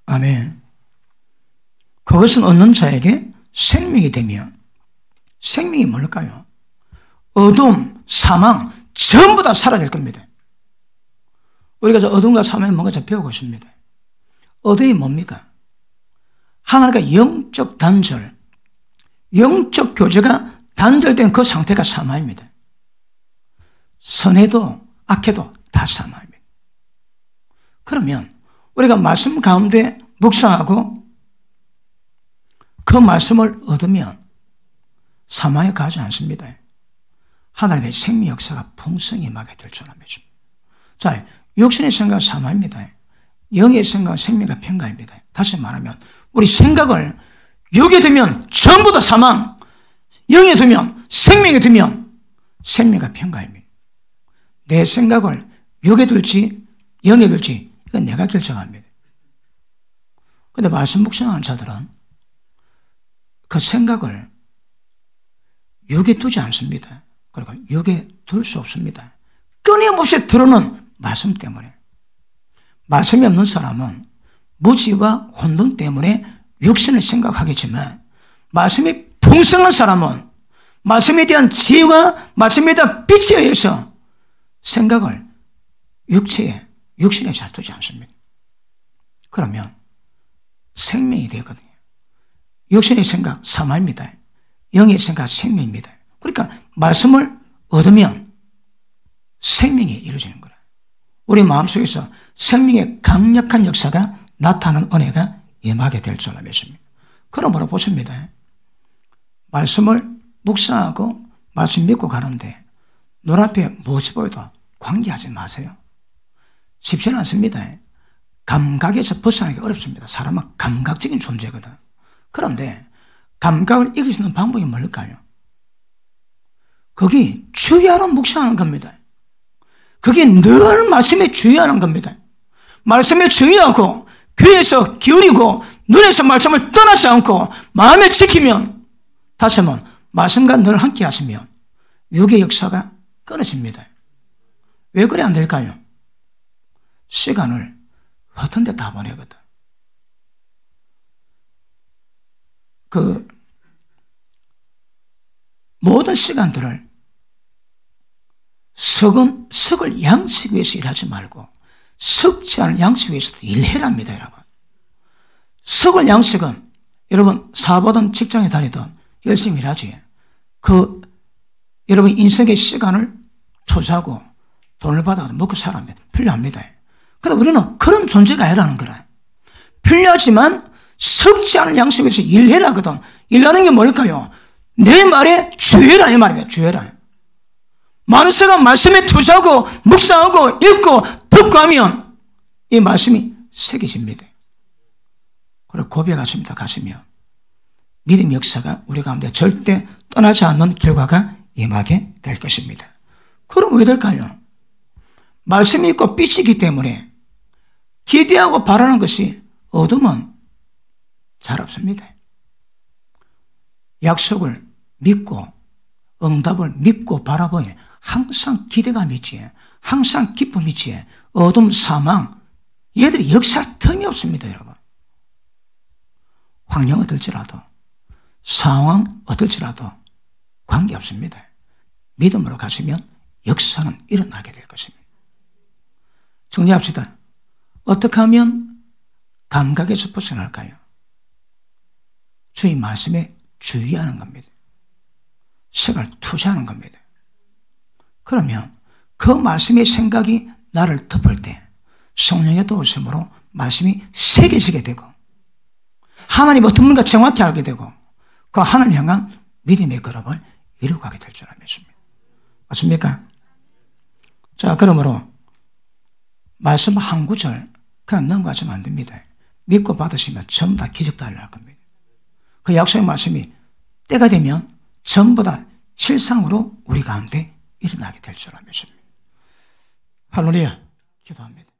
아멘. 그것은 얻는 자에게 생명이 되며, 생명이 뭘까요? 어둠, 사망 전부 다 사라질 겁니다. 우리가 저 어둠과 사망이 뭔가 배우고 있습니다. 어둠이 뭡니까? 하나님과 영적 단절, 영적 교제가 단절된 그 상태가 사망입니다. 선해도 악해도 다 사망입니다. 그러면 우리가 말씀 가운데 묵상하고 그 말씀을 얻으면 사망에 가지 않습니다. 하나님의 생명 역사가 풍성히 임하게 될 줄 믿습니다. 자, 육신의 생각은 사망입니다. 영의 생각은 생명과 평강입니다. 다시 말하면 우리 생각을 육에 두면 전부 다 사망, 영에 두면, 생명에 두면 생명과 평강입니다. 내 생각을 육에 둘지 영에 둘지 이건 내가 결정합니다. 그런데 말씀 묵상하는 자들은 그 생각을 육에 두지 않습니다. 그리고 육에 둘 수 없습니다. 끊임없이 들어오는 말씀 때문에. 말씀이 없는 사람은 무지와 혼돈 때문에 육신을 생각하겠지만, 말씀이 풍성한 사람은 말씀에 대한 지혜와 말씀에 대한 빛에 의해서 생각을 육신에 잘 두지 않습니다. 그러면 생명이 되거든요. 육신의 생각 사망입니다. 영의 생각 생명입니다. 그러니까 말씀을 얻으면 생명이 이루어지는 거라. 우리 마음속에서 생명의 강력한 역사가 나타나는 은혜가 임하게 될 줄로 믿습니다. 그러므로 보십니다. 말씀을 묵상하고 말씀 믿고 가는데 눈앞에 무엇이 보여도 관계하지 마세요. 쉽지는 않습니다. 감각에서 벗어나기 어렵습니다. 사람은 감각적인 존재거든. 그런데 감각을 이길 수 있는 방법이 뭘까요? 거기 주의하는 묵상하는 겁니다. 그게 늘 말씀에 주의하는 겁니다. 말씀에 주의하고 귀에서 기울이고 눈에서 말씀을 떠나지 않고 마음에 지키면, 다시 한번 말씀과 늘 함께 하시면 육의 역사가 끊어집니다. 왜 그래 안 될까요? 시간을 허튼 데 다 보내거든. 모든 시간들을 석을 양식 위해서 일하지 말고 석지 않은 양식 위해서도 일해랍니다, 여러분. 석을 양식은 여러분 사업하든 직장에 다니든 열심히 일하지. 여러분 인생의 시간을 투자하고 돈을 받아서 먹고 살아면 필요합니다. 그런데 우리는 그런 존재가 아니라는 거라. 필요하지만 석지 않은 양식 위해서 일해라거든. 일하는 게 뭘까요? 내 말에 주의라 이 말입니다. 주의라. 많은 시간 말씀에 투자하고 묵상하고 읽고 듣고 하면 이 말씀이 새겨집니다. 그리고 고백하십니다. 가시면 믿음 역사가 우리 가운데 절대 떠나지 않는 결과가 임하게 될 것입니다. 그럼 왜 될까요? 말씀이 있고 빛이기 때문에 기대하고 바라는 것이 어둠은 잘 없습니다. 약속을 믿고 응답을 믿고 바라보니 항상 기대감이 있지, 항상 기쁨이 있지. 어둠, 사망, 얘들이 역사할 틈이 없습니다, 여러분. 환경 어떨지라도, 상황 어떨지라도 관계없습니다. 믿음으로 가시면 역사는 일어나게 될 것입니다. 정리합시다. 어떻게 하면 감각에서 벗어날까요? 주의 말씀에 주의하는 겁니다. 시간을 투자하는 겁니다. 그러면 그 말씀의 생각이 나를 덮을 때 성령의 도우심으로 말씀이 새겨지게 되고 하나님 어떤 분인가 정확히 알게 되고 그 하나님 향한 믿음의 걸음을 이루어가게 될 줄 믿습니다. 맞습니까? 자, 그러므로 말씀 한 구절 그냥 넘어가시면 안 됩니다. 믿고 받으시면 전부 다 기적도 일어날 겁니다. 그 약속의 말씀이 때가 되면 전부 다 실상으로 우리 가운데 일어나게 될 줄 믿습니다. 할렐루야. 기도합니다.